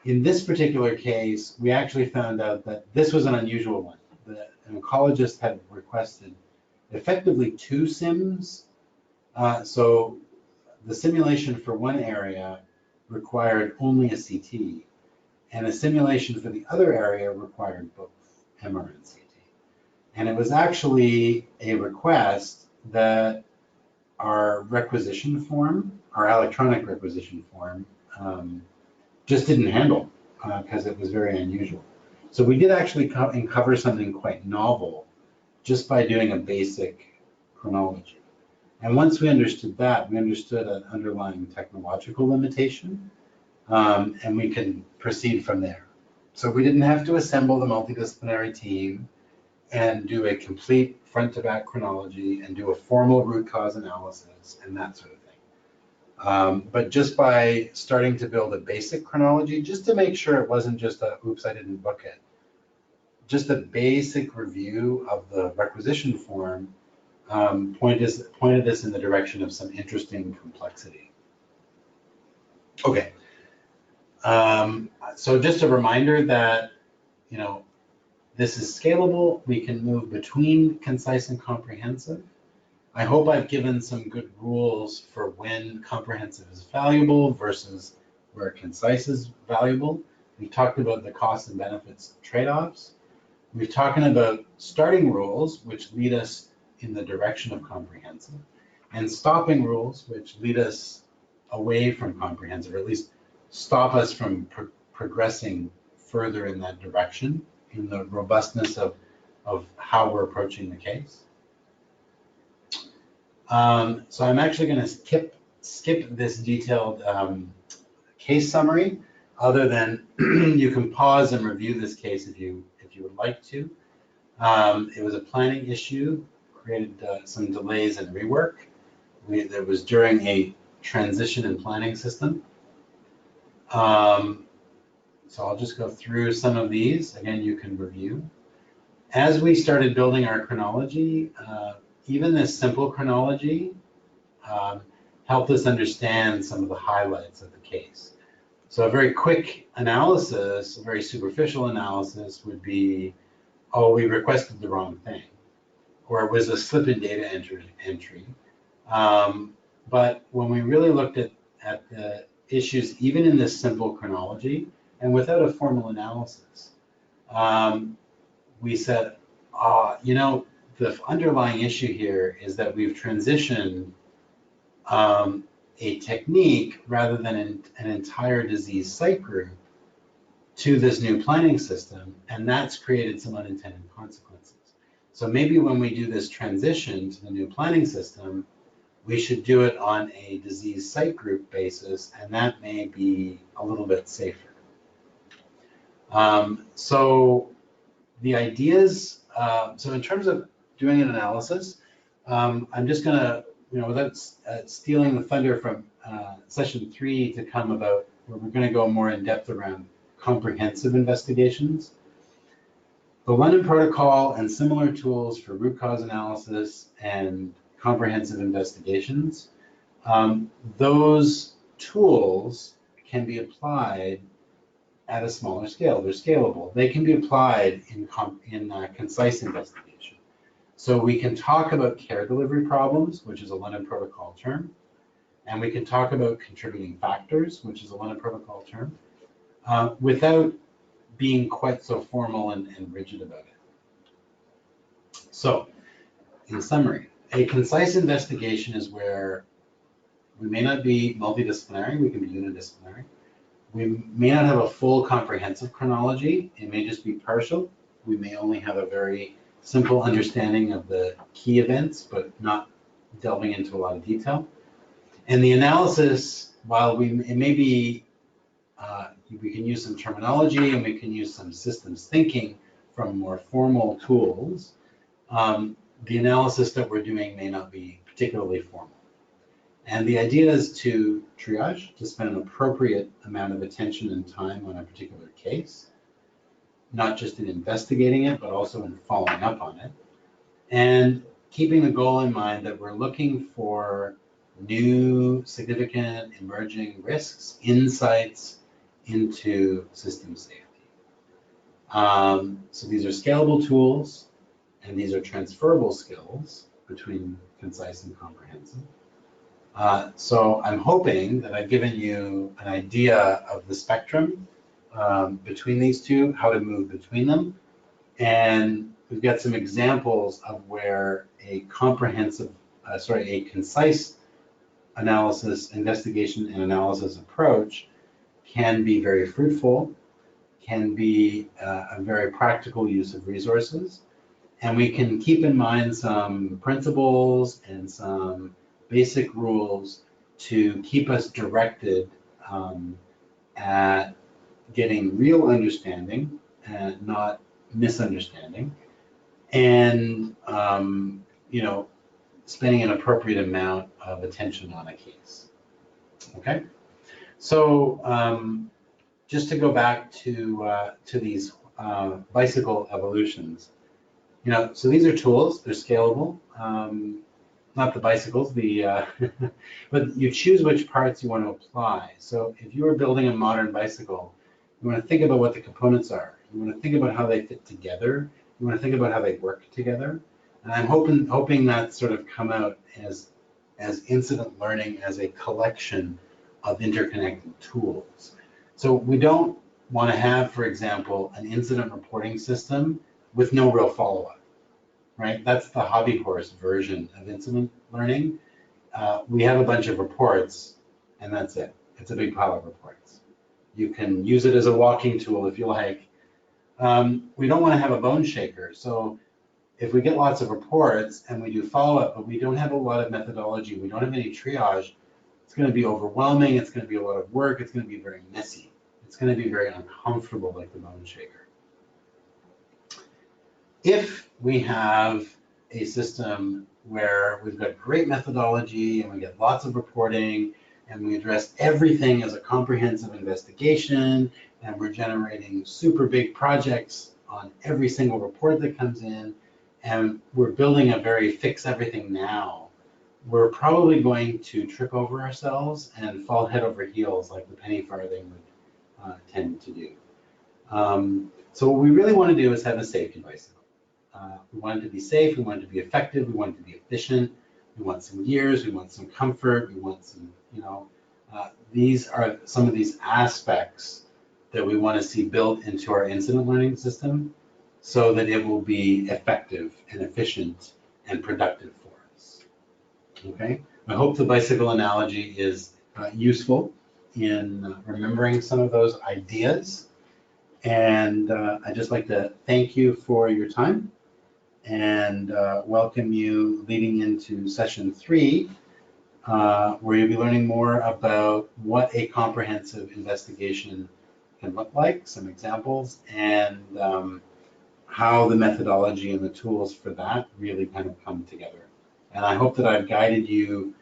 in this particular case, we actually found out that this was an unusual one. An oncologist had requested effectively 2 sims. So the simulation for one area required only a CT, and a simulation for the other area required both MR and CT. And it was actually a request that our requisition form, our electronic requisition form, just didn't handle because it was very unusual. So we did actually uncover something quite novel just by doing a basic chronology. And once we understood that, we understood an underlying technological limitation. and we can proceed from there. So we didn't have to assemble the multidisciplinary team and do a complete front-to-back chronology and do a formal root cause analysis and that sort of thing. But just by starting to build a basic chronology, just to make sure it wasn't just a, oops, I didn't book it, just a basic review of the requisition form pointed us in the direction of some interesting complexity. Okay. So just a reminder that, you know, this is scalable. We can move between concise and comprehensive. I hope I've given some good rules for when comprehensive is valuable versus where concise is valuable. We've talked about the costs and benefits trade-offs. We've talked about starting rules, which lead us in the direction of comprehensive, and stopping rules, which lead us away from comprehensive, or at least stop us from progressing further in that direction, in the robustness of how we're approaching the case. So I'm actually going to skip this detailed case summary, other than you can pause and review this case if you would like to. It was a planning issue, created some delays and rework. That was during a transition in planning system. So I'll just go through some of these. Again, you can review. As we started building our chronology, even this simple chronology helped us understand some of the highlights of the case. So a very quick analysis, a very superficial analysis would be, oh, we requested the wrong thing, or it was a slip in data entry. But when we really looked at the issues, even in this simple chronology, and without a formal analysis, we said, you know, the underlying issue here is that we've transitioned a technique rather than an entire disease site group to this new planning system, and that's created some unintended consequences. So maybe when we do this transition to the new planning system, we should do it on a disease site group basis, and that may be a little bit safer. So the ideas, so in terms of doing an analysis, I'm just gonna, you know, without stealing the thunder from session 3 to come about, where we're gonna go more in depth around comprehensive investigations. The London Protocol and similar tools for root cause analysis and comprehensive investigations, those tools can be applied at a smaller scale. They're scalable. They can be applied in concise investigation. So we can talk about care delivery problems, which is a London Protocol term, and we can talk about contributing factors, which is a London Protocol term, without being quite so formal and rigid about it. So, in summary, a concise investigation is where we may not be multidisciplinary, we can be unidisciplinary. We may not have a full comprehensive chronology, it may just be partial. We may only have a very simple understanding of the key events, but not delving into a lot of detail. And the analysis, while it may be, we can use some terminology and we can use some systems thinking from more formal tools, the analysis that we're doing may not be particularly formal. And the idea is to triage, to spend an appropriate amount of attention and time on a particular case, not just in investigating it, but also in following up on it. And keeping the goal in mind that we're looking for new, significant, emerging risks, insights into system safety. So these are scalable tools, and these are transferable skills between concise and comprehensive. So I'm hoping that I've given you an idea of the spectrum between these two, how to move between them. And we've got some examples of where a concise analysis, investigation and analysis approach can be very fruitful, can be a very practical use of resources. And we can keep in mind some principles and some basic rules to keep us directed at getting real understanding and not misunderstanding, and you know, spending an appropriate amount of attention on a case. Okay, so just to go back to these bicycle evolutions, you know, so these are tools, they're scalable. Not the bicycles, but you choose which parts you want to apply. So if you are building a modern bicycle, you want to think about what the components are. You want to think about how they fit together. You want to think about how they work together. And I'm hoping that sort of come out as incident learning as a collection of interconnected tools. So we don't want to have, for example, an incident reporting system with no real follow-up. Right? That's the hobby horse version of incident learning. We have a bunch of reports, and that's it. It's a big pile of reports. You can use it as a walking tool if you like. We don't want to have a bone shaker. So if we get lots of reports and we do follow-up, but we don't have a lot of methodology, we don't have any triage, it's going to be overwhelming. It's going to be a lot of work. It's going to be very messy. It's going to be very uncomfortable, like the bone shaker. If we have a system where we've got great methodology and we get lots of reporting and we address everything as a comprehensive investigation and we're generating super big projects on every single report that comes in and we're building a very fix everything now, we're probably going to trip over ourselves and fall head over heels like the penny farthing would tend to do. So what we really want to do is have a safety bicycle. We want it to be safe, we want it to be effective, we want it to be efficient, we want some gears, we want some comfort, we want some, you know, these are some of these aspects that we want to see built into our incident learning system so that it will be effective and efficient and productive for us. Okay, I hope the bicycle analogy is useful in remembering some of those ideas. And I'd just like to thank you for your time and welcome you leading into session 3, where you'll be learning more about what a comprehensive investigation can look like, some examples, and how the methodology and the tools for that really kind of come together. And I hope that I've guided you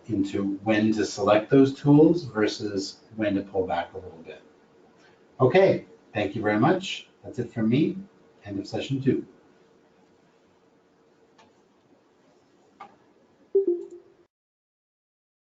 into when to select those tools versus when to pull back a little bit. Okay, thank you very much. That's it from me. End of session 2.